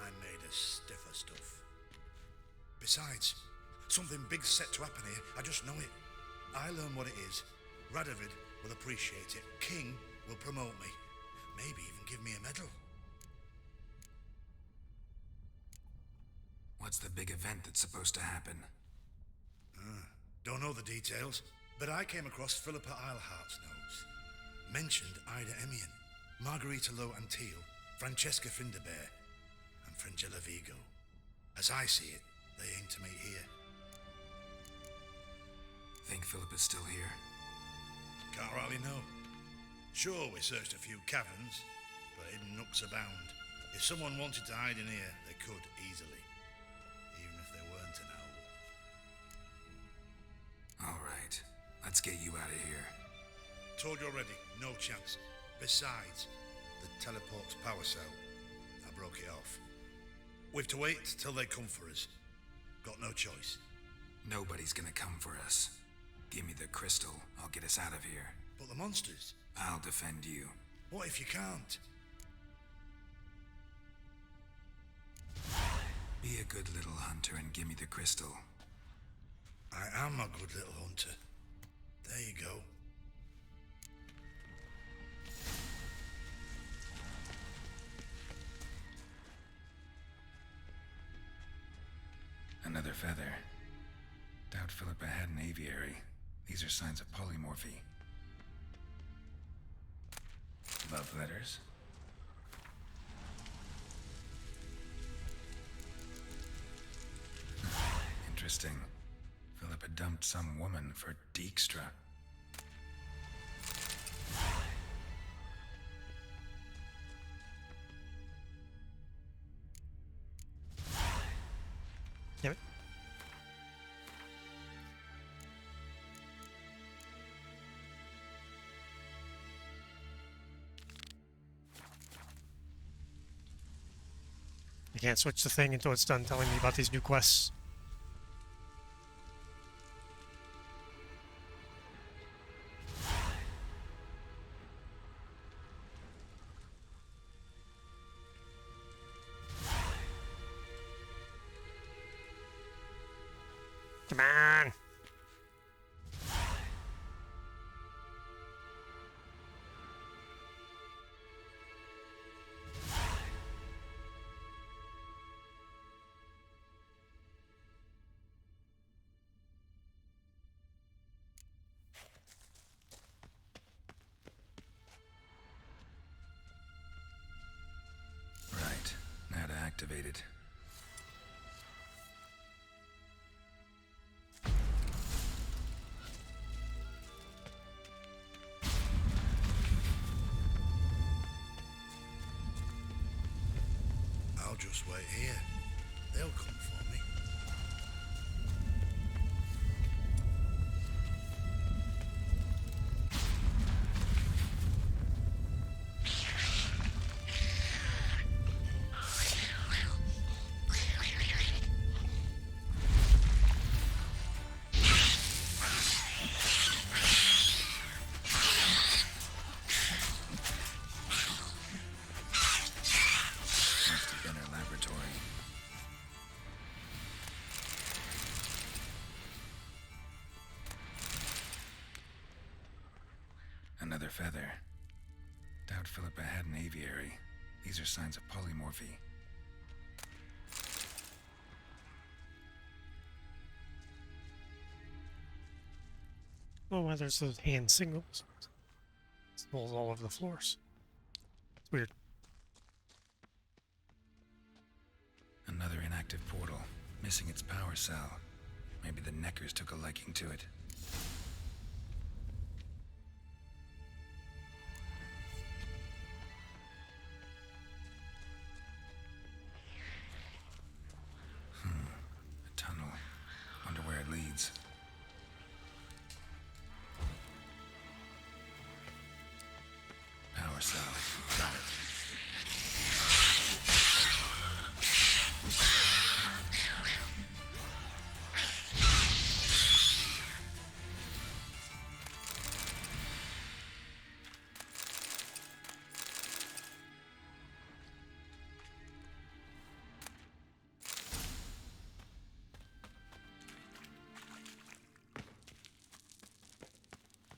I made a stiffer stuff. Besides, something big's set to happen here. I just know it. I learn what it is. Radovid will appreciate it. King will promote me. Maybe even give me a medal. What's the big event that's supposed to happen? Don't know the details, but I came across Philippa Eilhart's notes. Mentioned Ida Emian, Margarita Low Antille, Francesca Finderbear, and Fringilla Vigo. As I see it, they aim to meet here. Think Philippa's still here? Can't rightly know. Sure, we searched a few caverns, but hidden nooks abound. If someone wanted to hide in here, they could easily. Even if they weren't an owl. All right, let's get you out of here. Told you already, no chance. Besides, the teleport's power cell. I broke it off. We've to wait till they come for us. Got no choice. Nobody's gonna come for us. Give me the crystal, I'll get us out of here. But the monsters? I'll defend you. What if you can't? Be a good little hunter and give me the crystal. I am a good little hunter. There you go. Another feather. Doubt Philippa had an aviary. These are signs of polymorphy. Love letters. Interesting. Philippa dumped some woman for Dijkstra. Damn it. I can't switch the thing until it's done telling me about these new quests. Come on. Right. Now to activate it. it. I'll just wait here. They'll come for me. Must have been her laboratory. Another feather. Doubt Philippa had an aviary. These are signs of polymorphy. Oh, well, there's those hand signals. Symbols all over the floors. It's weird. Another inactive portal, missing its power cell. Maybe the Neckers took a liking to it. A tunnel. Wonder where it leads. Power cell. Got it.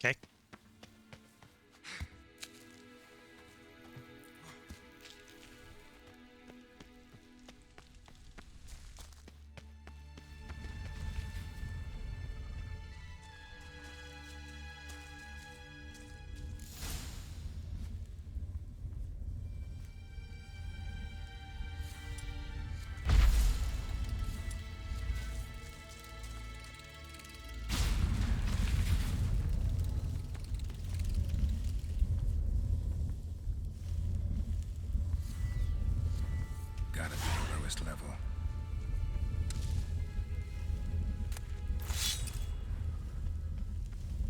Okay. Gotta be the lowest level.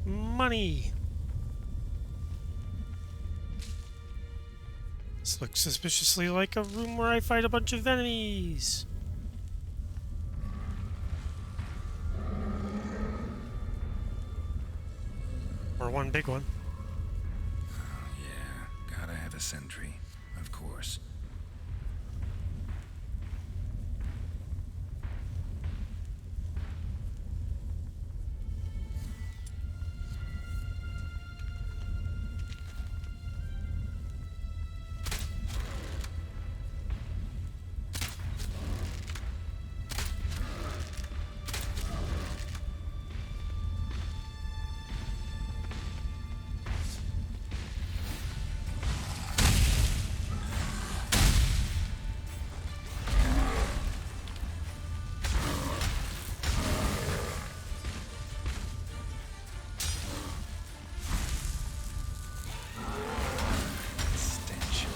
Money! This looks suspiciously like a room where I fight a bunch of enemies. Or one big one. Yeah, gotta have a sentry, of course. Stench.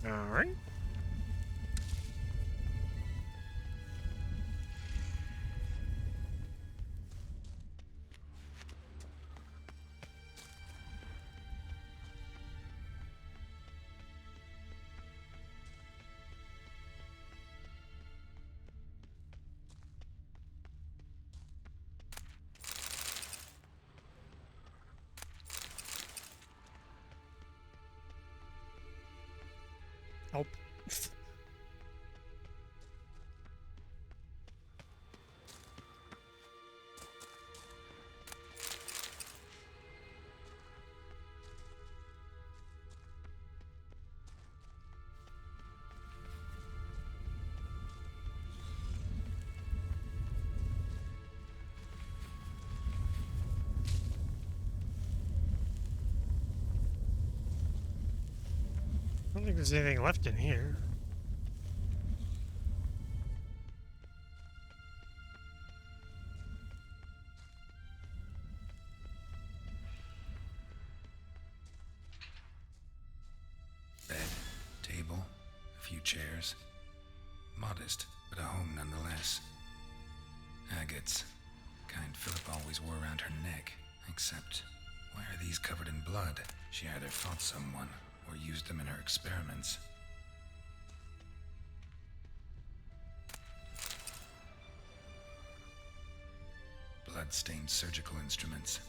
All right. Help. don't think there's anything left in here. Bed, table, a few chairs. Modest, but a home nonetheless. Agates. Kind Philip always wore around her neck. Except, why are these covered in blood? She either fought someone, or used them in her experiments. Blood-stained surgical instruments.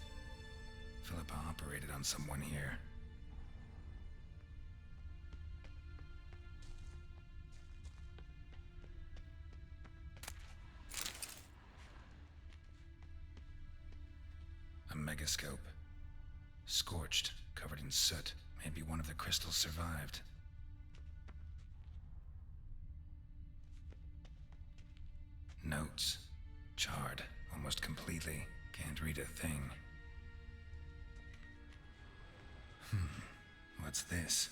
Philippa operated on someone here. A megascope. Scorched, covered in soot. Maybe one of the crystals survived. Notes. Charred, almost completely. Can't read a thing. What's this?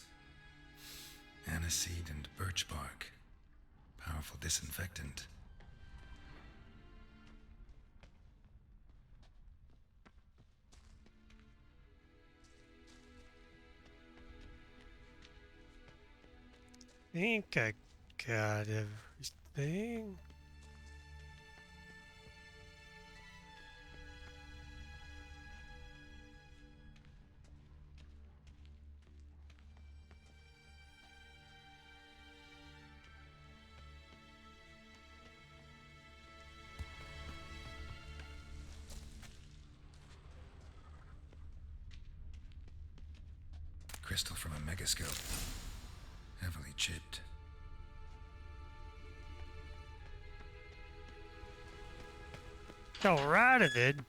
Aniseed and birch bark. Powerful disinfectant. I think I got everything. Crystal from a megascope. Heavily chipped. All right, I did.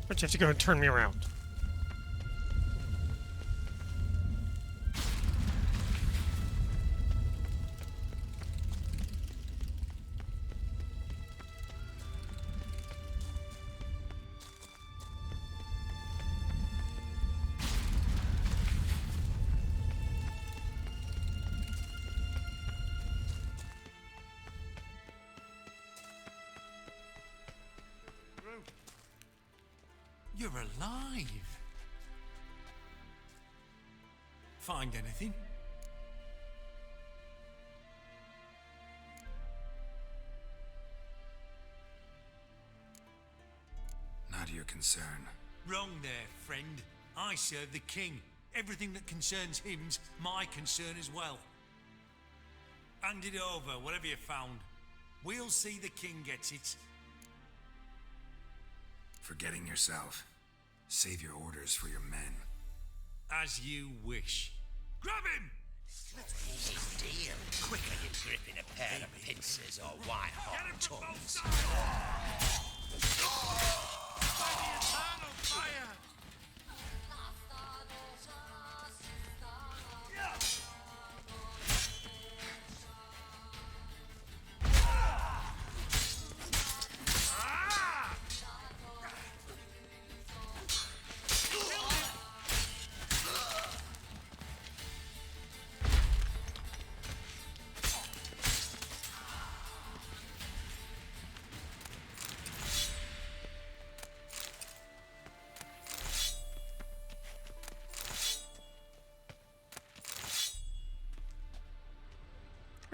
But you have to go and turn me around. You're alive. Find anything? Not your concern. Wrong there, friend. I serve the king. Everything that concerns him's my concern as well. Hand it over, whatever you found. We'll see the king gets it. Forgetting yourself. Save your orders for your men. As you wish. Grab him! Deal. Quicker you gripping a pair of pincers or white-hot tongues.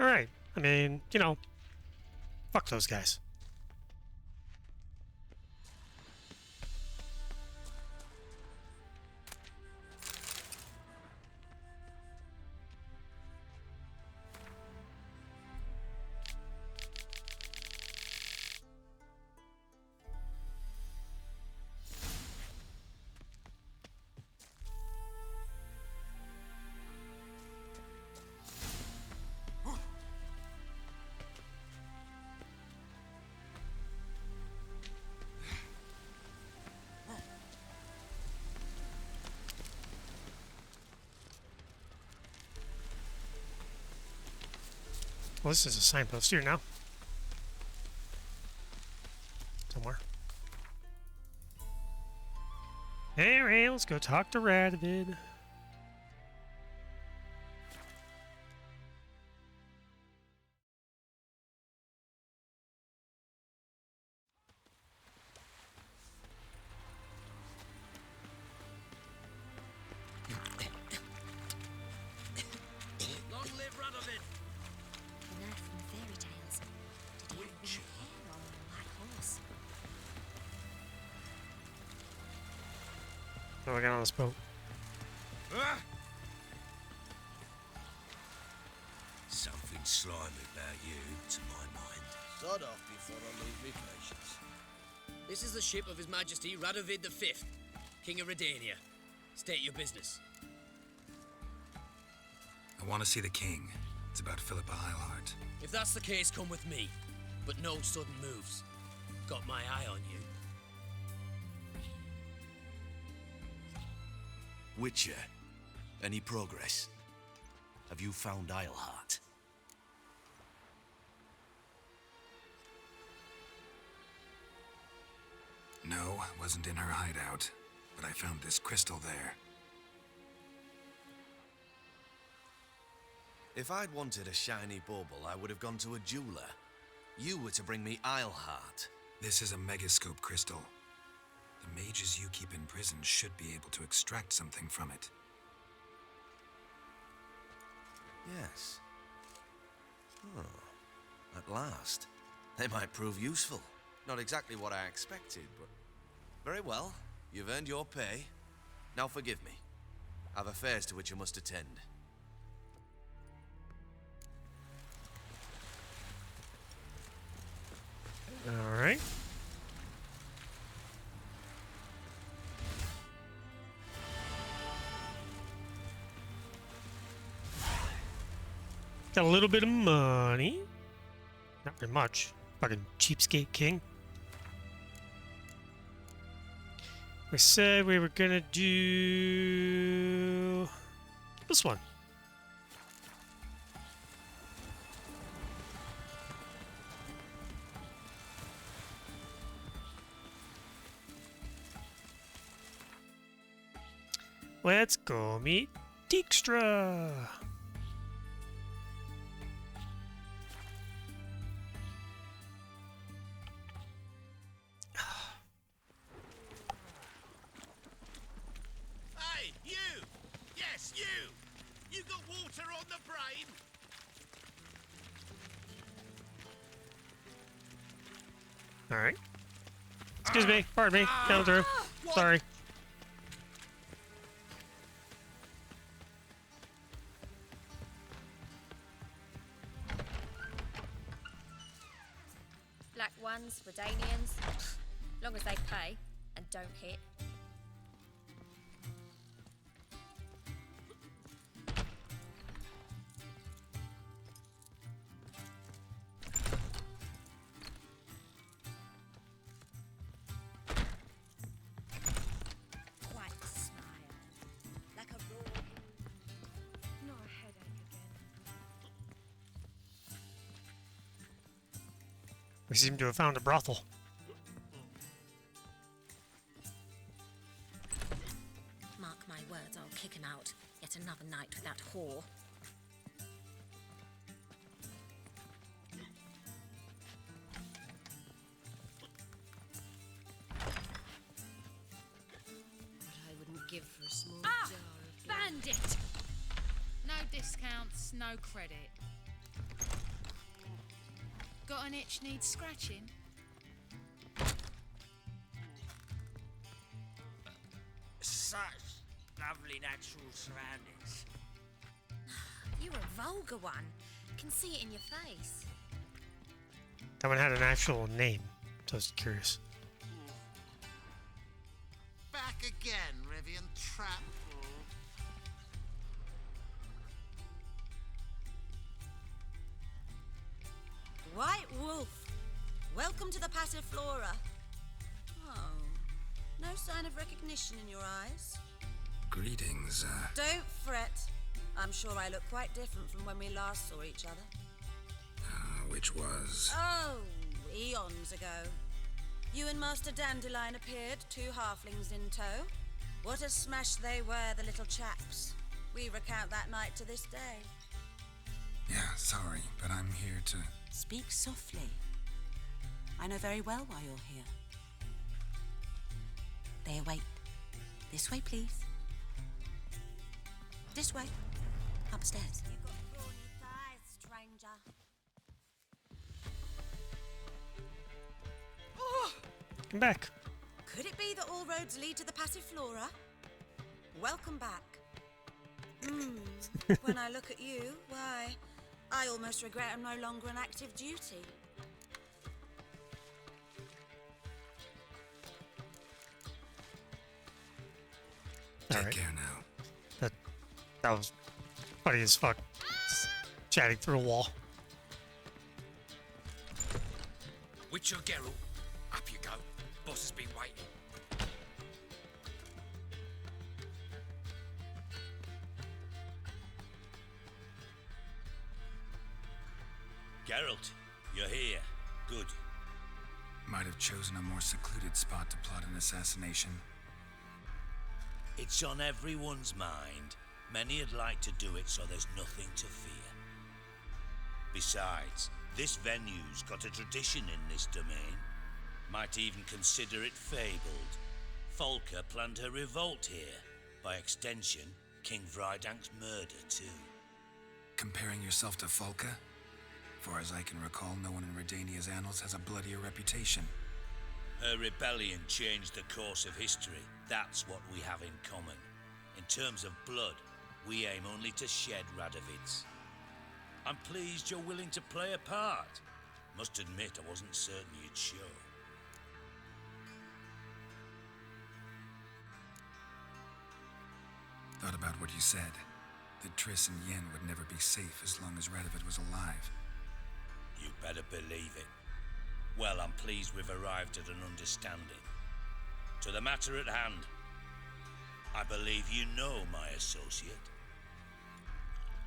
Alright, I mean, you know, fuck those guys. Well, this is a signpost here now. Somewhere. Anyway, let's go talk to Radovid. Long live Radovid! You know from fairy tales. Did he have red hair or a white horse? What do I got on this boat? Something slimy about you, to my mind. Sod off before I lose me patience. This is the ship of His Majesty Radovid V, King of Redania. State your business. I want to see the king. It's about Philippa Eilhart. If that's the case, come with me. But no sudden moves. Got my eye on you. Witcher, any progress? Have you found Eilhart? No, wasn't in her hideout. But I found this crystal there. If I'd wanted a shiny bauble, I would have gone to a jeweler. You were to bring me Eilhart. This is a megascope crystal. The mages you keep in prison should be able to extract something from it. Yes. Oh, at last. They might prove useful. Not exactly what I expected, but... Very well. You've earned your pay. Now forgive me. I've affairs to which I must attend. All right. Got a little bit of money. Not very much. Fucking cheapskate king. We said we were gonna do this one. Let's go meet Dijkstra. Hey, you! Yes, you! You got water on the brain? All right. Excuse me. Pardon me. Down through. Sorry. Black ones, Redanians. Long as they pay and don't hit. Quite a smile. Like a raw. Not a headache again. We seem to have found a brothel. Mark my words, I'll kick him out. Yet another night with that whore. What I wouldn't give for a small Ah! jar of Bandit! No discounts, no credit. Got an itch needs scratching? Such lovely natural surroundings. You're a vulgar one. Can see it in your face. That one had an actual name, so I was curious. Back again, Rivian Trap. White Wolf, welcome to the Passiflora. Oh, no sign of recognition in your eyes? Greetings, Don't fret. I'm sure I look quite different from when we last saw each other. Which was... Oh, eons ago. You and Master Dandelion appeared, 2 halflings in tow. What a smash they were, the little chaps. We recount that night to this day. Yeah, sorry, but I'm here to... Speak softly. I know very well why you're here. They await. This way, please. This way. Upstairs. You've got brawny thighs, stranger. Oh! Come back. Could it be that all roads lead to the Passiflora? Welcome back. When I look at you, why, I almost regret I'm no longer on active duty. Take care now. That was funny as fuck. Chatting through a wall. Witcher Geralt, up you go. Boss has been waiting. Geralt, you're here. Good. Might have chosen a more secluded spot to plot an assassination. It's on everyone's mind. Many would like to do it, so there's nothing to fear. Besides, this venue's got a tradition in this domain. Might even consider it fabled. Folka planned her revolt here. By extension, King Vrydank's murder, too. Comparing yourself to Folka? Far as I can recall, no one in Redania's annals has a bloodier reputation. Her rebellion changed the course of history. That's what we have in common. In terms of blood, we aim only to shed Radovid's. I'm pleased you're willing to play a part. Must admit, I wasn't certain you'd show. Thought about what you said. That Triss and Yen would never be safe as long as Radovid was alive. You better believe it. Well, I'm pleased we've arrived at an understanding. To the matter at hand, I believe you know my associate.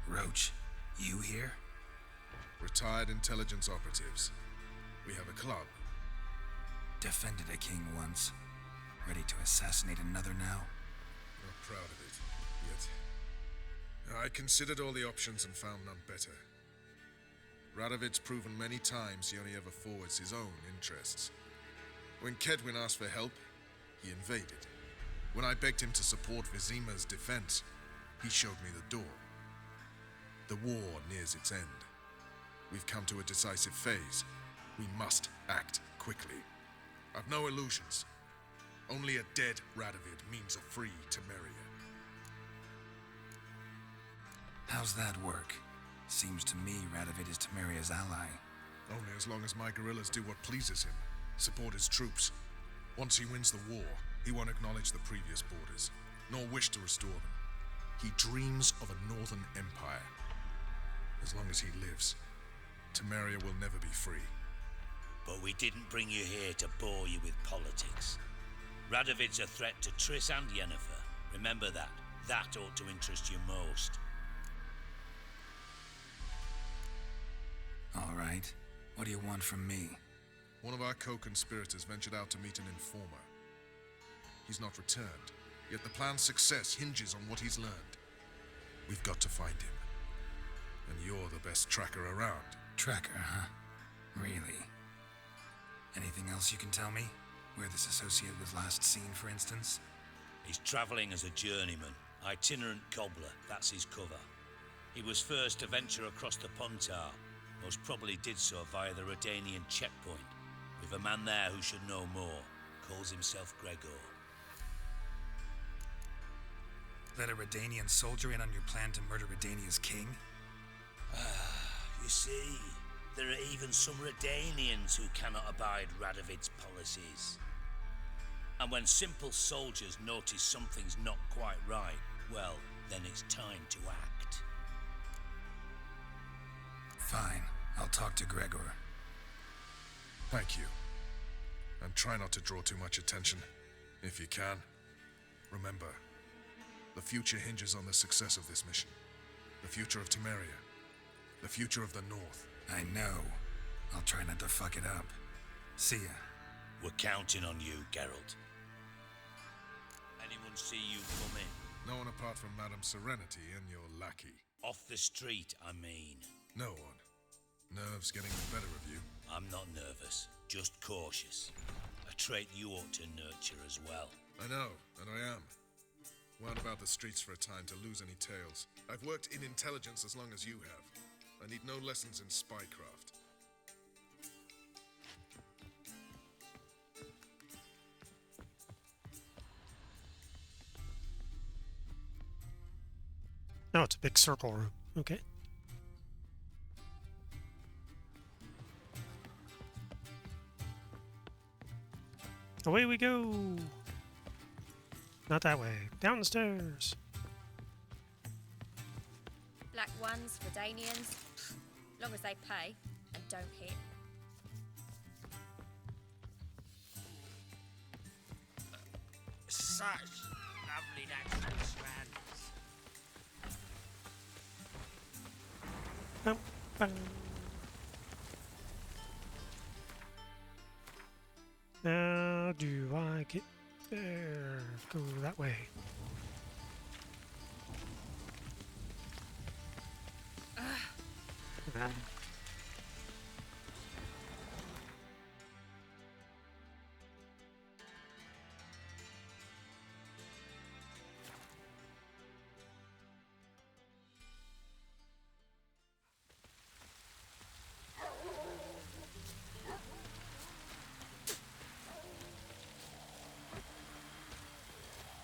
Roach, you here? Retired intelligence operatives. We have a club. Defended a king once. Ready to assassinate another now? Not proud of it, yet. I considered all the options and found none better. Radovid's proven many times he only ever forwards his own interests. When Kedwin asked for help, he invaded. When I begged him to support Vizima's defense, he showed me the door. The war nears its end. We've come to a decisive phase. We must act quickly. I've no illusions. Only a dead Radovid means a free Temeria. How's that work? Seems to me Radovid is Temeria's ally. Only as long as my guerrillas do what pleases him. Support his troops. Once he wins the war, he won't acknowledge the previous borders, nor wish to restore them. He dreams of a northern empire. As long as he lives, Temeria will never be free. But we didn't bring you here to bore you with politics. Radovid's a threat to Triss and Yennefer. Remember that. That ought to interest you most. All right. What do you want from me? One of our co-conspirators ventured out to meet an informer. He's not returned, yet the plan's success hinges on what he's learned. We've got to find him. And you're the best tracker around. Tracker, huh? Really? Anything else you can tell me? Where this associate was last seen, for instance? He's travelling as a journeyman. Itinerant cobbler, that's his cover. He was first to venture across the Pontar. Most probably did so via the Redanian checkpoint. With a man there who should know more. Calls himself Gregor. Let a Redanian soldier in on your plan to murder Redania's king? You see, there are even some Redanians who cannot abide Radovid's policies. And when simple soldiers notice something's not quite right, well, then it's time to act. Fine, I'll talk to Gregor. Thank you. And try not to draw too much attention, if you can. Remember, the future hinges on the success of this mission. The future of Temeria. The future of the North. I know. I'll try not to fuck it up. See ya. We're counting on you, Geralt. Anyone see you come in? No one apart from Madame Serenity and your lackey. Off the street, I mean. No one. Nerves getting the better of you. I'm not nervous, just cautious. A trait you ought to nurture as well. I know, and I am. Wound about the streets for a time to lose any tales. I've worked in intelligence as long as you have. I need no lessons in spycraft. No, it's a big circle room. Okay. Away we go! Not that way. Down the stairs. Black ones, Redanians, long as they pay and don't hit. Such lovely natural strands. Bum, bum. Now do I get there? Go that way.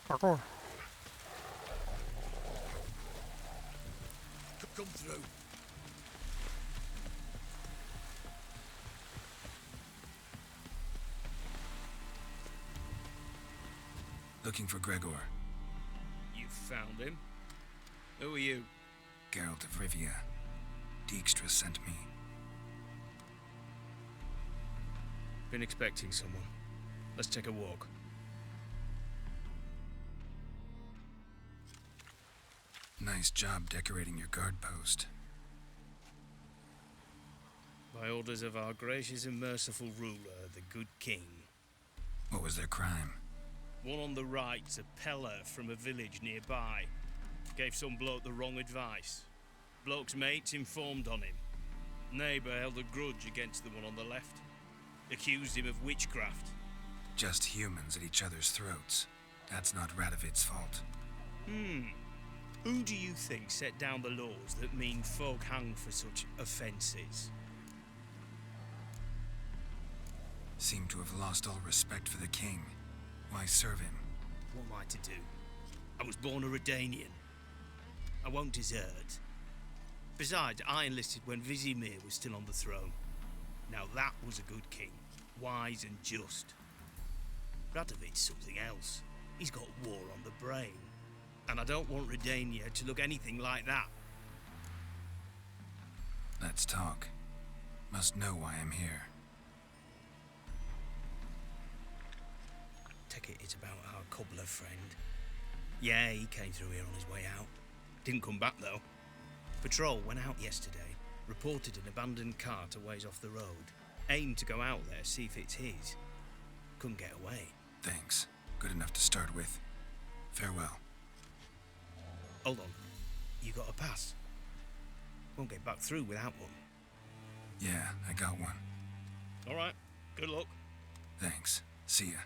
Parkour. Come through. Looking for Gregor. You found him? Who are you? Geralt of Rivia. Dijkstra sent me. Been expecting someone. Let's take a walk. Nice job decorating your guard post. By orders of our gracious and merciful ruler, the good king. What was their crime? One on the right's a peller from a village nearby. Gave some bloke the wrong advice. Bloke's mates informed on him. Neighbour held a grudge against the one on the left. Accused him of witchcraft. Just humans at each other's throats. That's not Radovid's fault. Who do you think set down the laws that mean folk hang for such offences? Seem to have lost all respect for the king. Why serve him? What am I to do? I was born a Redanian. I won't desert. Besides, I enlisted when Vizimir was still on the throne. Now that was a good king, wise and just. Radovid's something else. He's got war on the brain. And I don't want Redania to look anything like that. Let's talk. Must know why I'm here. Take it it's about our cobbler friend. Yeah, he came through here on his way out. Didn't come back though. Patrol went out yesterday, reported an abandoned cart a ways off the road. Aimed to go out there, see if it's his. Couldn't get away. Thanks. Good enough to start with. Farewell. Hold on. You got a pass? Won't get back through without one. Yeah, I got one. Alright. Good luck. Thanks. See ya.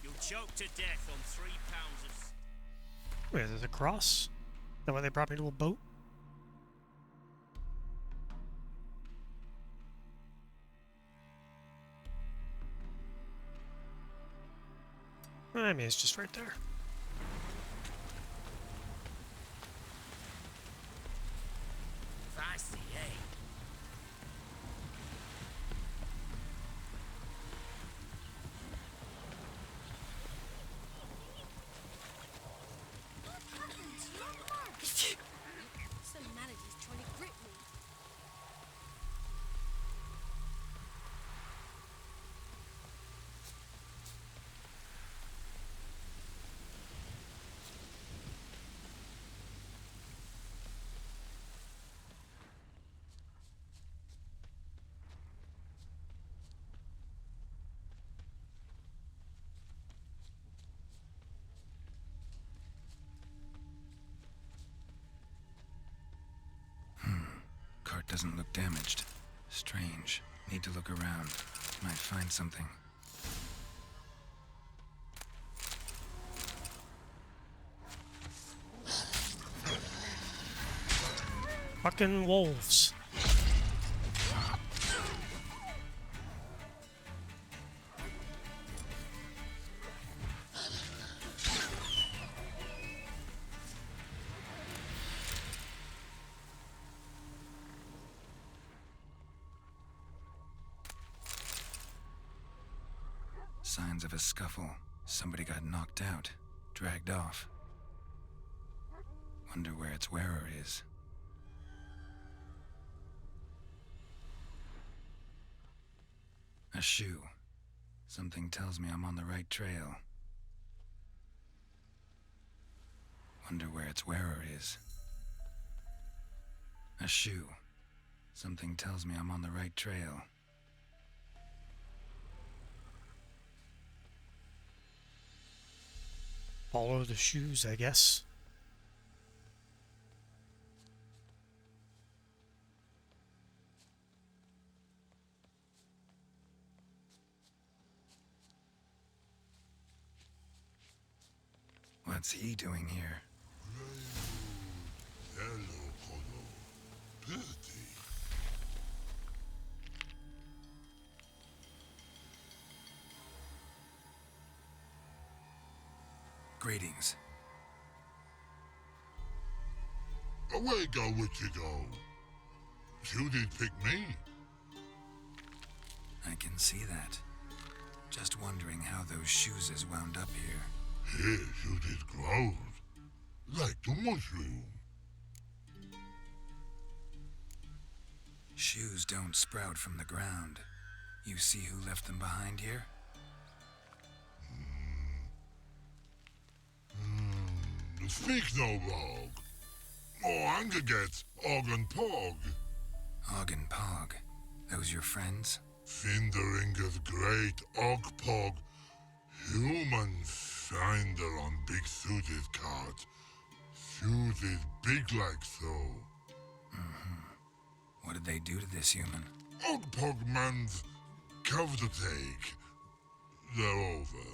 You'll choke to death on 3 pounds of... Wait, there's a cross? Is that why they brought me to a boat? I mean, it's just right there. Feisty, eh? What happened? You're marked. Some manager's trying to grip me. That doesn't look damaged. Strange. Need to look around. Might find something. Fucking wolves. Signs of a scuffle. Somebody got knocked out, dragged off. Wonder where its wearer is. A shoe. Something tells me I'm on the right trail. Wonder where its wearer is. A shoe. Something tells me I'm on the right trail. Follow the shoes, I guess. What's he doing here? Greetings. Away go, witchy go. You did pick me. I can see that. Just wondering how those shoes is wound up here. Yes, you did grow. Like the mushroom. Shoes don't sprout from the ground. You see who left them behind here? Speak no log. Oh, anger gets Og and Pog. Og and Pog. Those your friends? Finderinger's great Og Pog. Human finder on big suited cart. Suited big like so. What did they do to this human? Og Pog man's cover to take. They're over.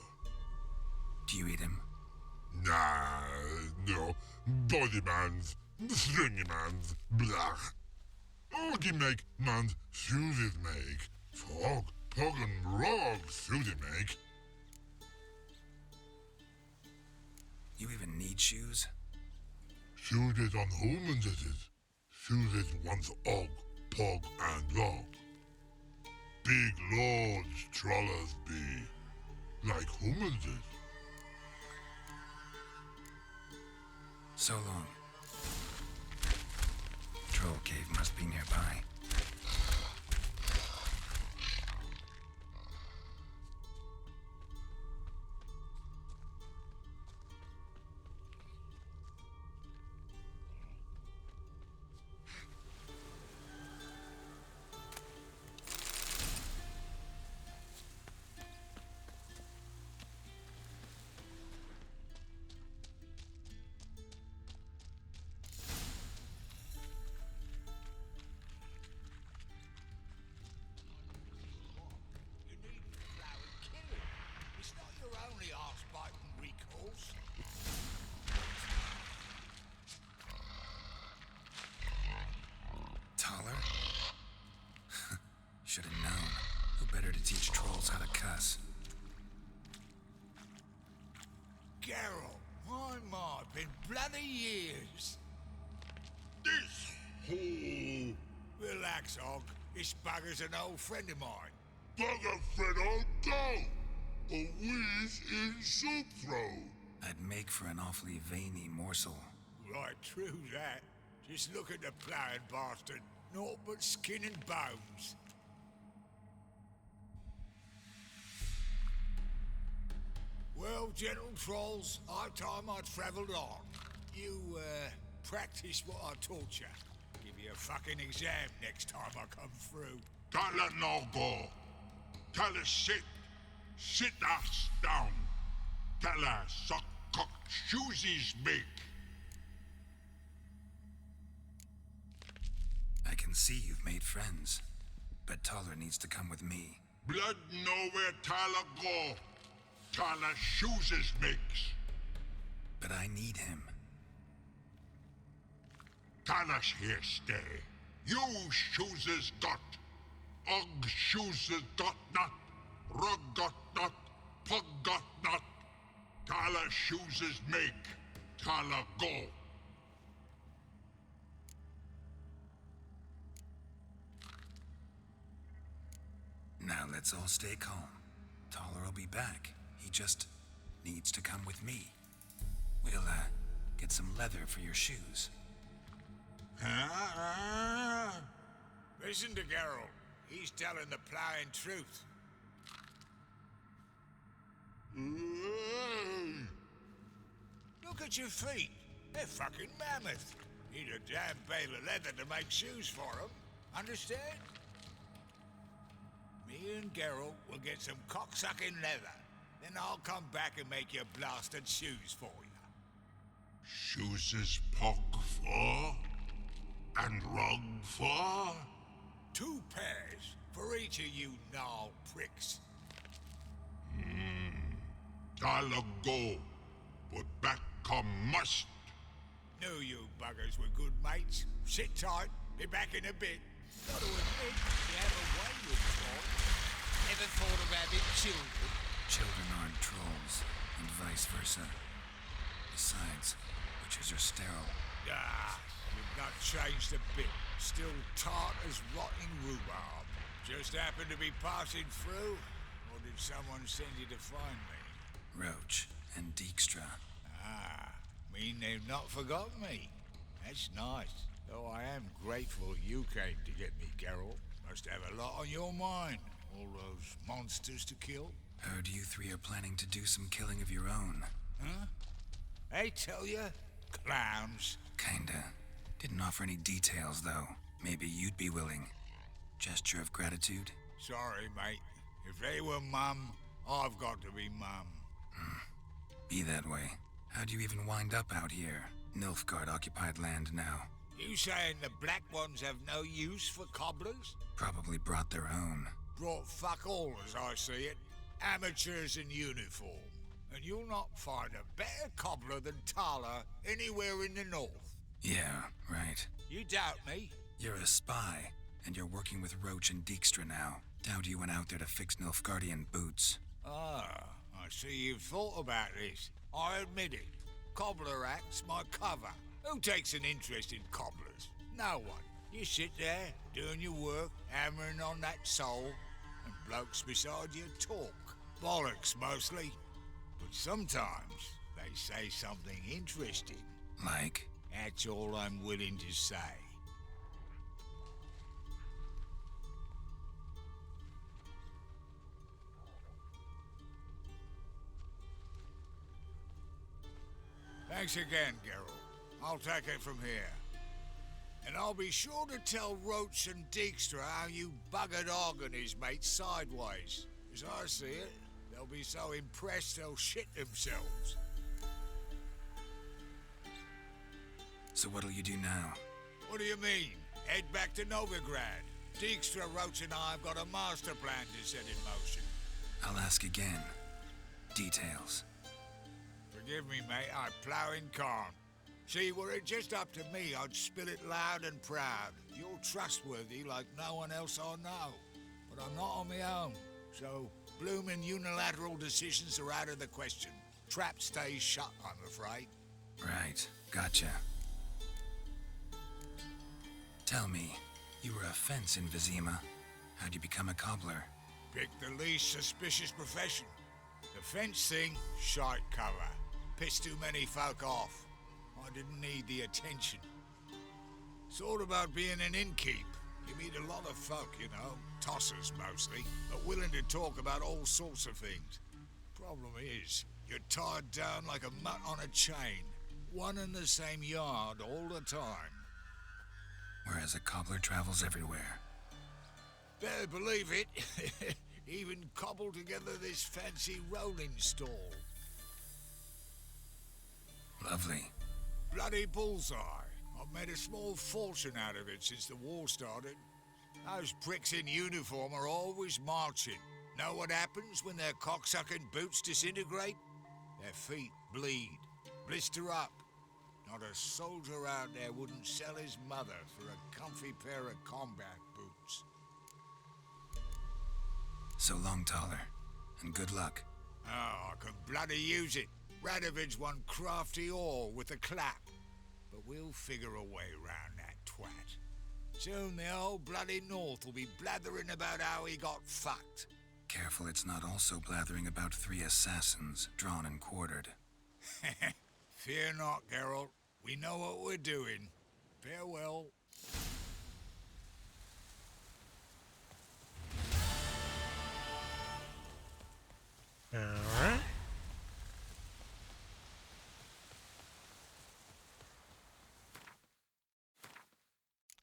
Do you eat him? Nah, no. Body man's, stringy man's, blah. Oggy make man's suited make. Frog, Pog and Rog suited make. You even need shoes? Suited on humans it is. Suited once Og, Pog and Rog. Big lords trollers be. Like humans is. So long. Troll cave must be nearby. Taller? Should have known. Who better to teach trolls how to cuss? Geralt, my mind, been bloody years. This hole. Relax, Og. This bugger's an old friend of mine. Bugger friend old go. A wheeze in soup throw. I'd make for an awfully veiny morsel. Right, true that. Just look at the ploughing bastard. Naught but skin and bones. Well, gentle trolls, high time I travelled on. You, practice what I taught you. Give you a fucking exam next time I come through. Don't let no go. Tell her sit. Sit ass down. Tell her suck cock shoesies big. I can can see you've made friends. But Taller needs to come with me. Blood know where Tala go. Tala chooses makes. But I need him. Tala's here stay. You chooses got. Og chooses got not. Rug got not. Pug got not. Tala chooses make. Tala go. Now let's all stay calm. Taller will be back. He just needs to come with me. We'll, get some leather for your shoes. Listen to Geralt. He's telling the plowing truth. Look at your feet. They're fucking mammoth. Need a damn bale of leather to make shoes for them. Understand? Me and Geralt will get some cocksucking leather. Then I'll come back and make your blasted shoes for you. Chooses pug for? And rug for? 2 pairs for each of you gnarled pricks. Tala go. But back come must. Knew you buggers were good mates. Sit tight. Be back in a bit. Gotta admit, you have a way with talk. Never thought of having children. Children aren't trolls, and vice versa. Besides, witches are sterile. Ah, you've not changed a bit. Still tart as rotting rhubarb. Just happened to be passing through? Or did someone send you to find me? Roach and Dijkstra. Ah, mean they've not forgotten me. That's nice. Though I am grateful you came to get me, Geralt. Must have a lot on your mind. All those monsters to kill. Heard you 3 are planning to do some killing of your own. Huh? I tell ya, clowns. Kinda. Didn't offer any details, though. Maybe you'd be willing. Gesture of gratitude? Sorry, mate. If they were mum, I've got to be mum. Be that way. How'd you even wind up out here? Nilfgaard-occupied land now. You saying the Black Ones have no use for cobblers? Probably brought their own. Brought fuck all, as I see it. Amateurs in uniform. And you'll not find a better cobbler than Tala anywhere in the north. Yeah, right. You doubt me? You're a spy, and you're working with Roach and Dijkstra now. Doubt you went out there to fix Nilfgaardian boots. Ah, I see you've thought about this. I admit it. Cobbler act's my cover. Who takes an interest in cobblers? No one. You sit there, doing your work, hammering on that sole, and blokes beside you talk. Bollocks, mostly. But sometimes they say something interesting. Like? That's all I'm willing to say. Thanks again, Geralt. I'll take it from here. And I'll be sure to tell Roach and Dijkstra how you buggered Og and his mates sideways. As I see it, they'll be so impressed they'll shit themselves. So what'll you do now? What do you mean? Head back to Novigrad. Dijkstra, Roach and I have got a master plan to set in motion. I'll ask again. Details. Forgive me, mate, I plough in corn. See, were it just up to me, I'd spill it loud and proud. You're trustworthy like no one else I know. But I'm not on my own, so bloomin' unilateral decisions are out of the question. Trap stays shut, I'm afraid. Right, gotcha. Tell me, you were a fence in Vizima. How'd you become a cobbler? Pick the least suspicious profession. The fence thing, shite cover. Pissed too many folk off. I didn't need the attention. Sort about being an innkeep. You meet a lot of folk, you know, tossers mostly, but willing to talk about all sorts of things. Problem is, you're tied down like a mutt on a chain. One and the same yard all the time. Whereas a cobbler travels everywhere. Better believe it. Even cobbled together this fancy rolling stall. Lovely. Bloody bullseye. I've made a small fortune out of it since the war started. Those pricks in uniform are always marching. Know what happens when their cocksucking boots disintegrate? Their feet bleed, blister up. Not a soldier out there wouldn't sell his mother for a comfy pair of combat boots. So long, Taller, and good luck. Oh, I can bloody use it. Radovid's one crafty all with a clap. But we'll figure a way round that twat. Soon the whole bloody North will be blathering about how he got fucked. Careful it's not also blathering about 3 assassins drawn and quartered. Fear not, Geralt. We know what we're doing. Farewell. Alright.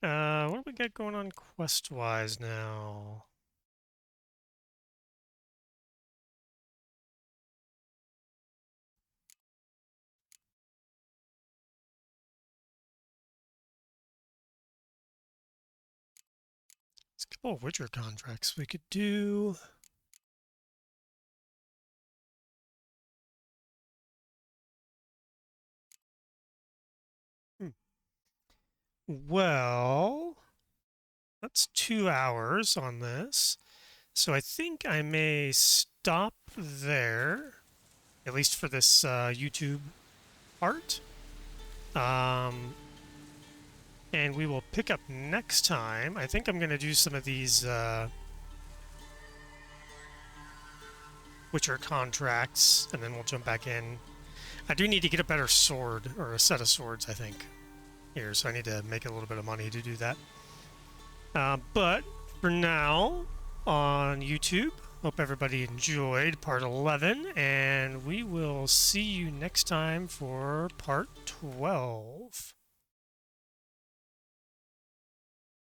What do we got going on quest-wise now? There's a couple of Witcher contracts we could do. Well, that's 2 hours on this. So I think I may stop there, at least for this YouTube part. And we will pick up next time. I think I'm going to do some of these Witcher contracts, and then we'll jump back in. I do need to get a better sword, or a set of swords, I think, here, so I need to make a little bit of money to do that. But for now, on YouTube, hope everybody enjoyed part 11, and we will see you next time for part 12.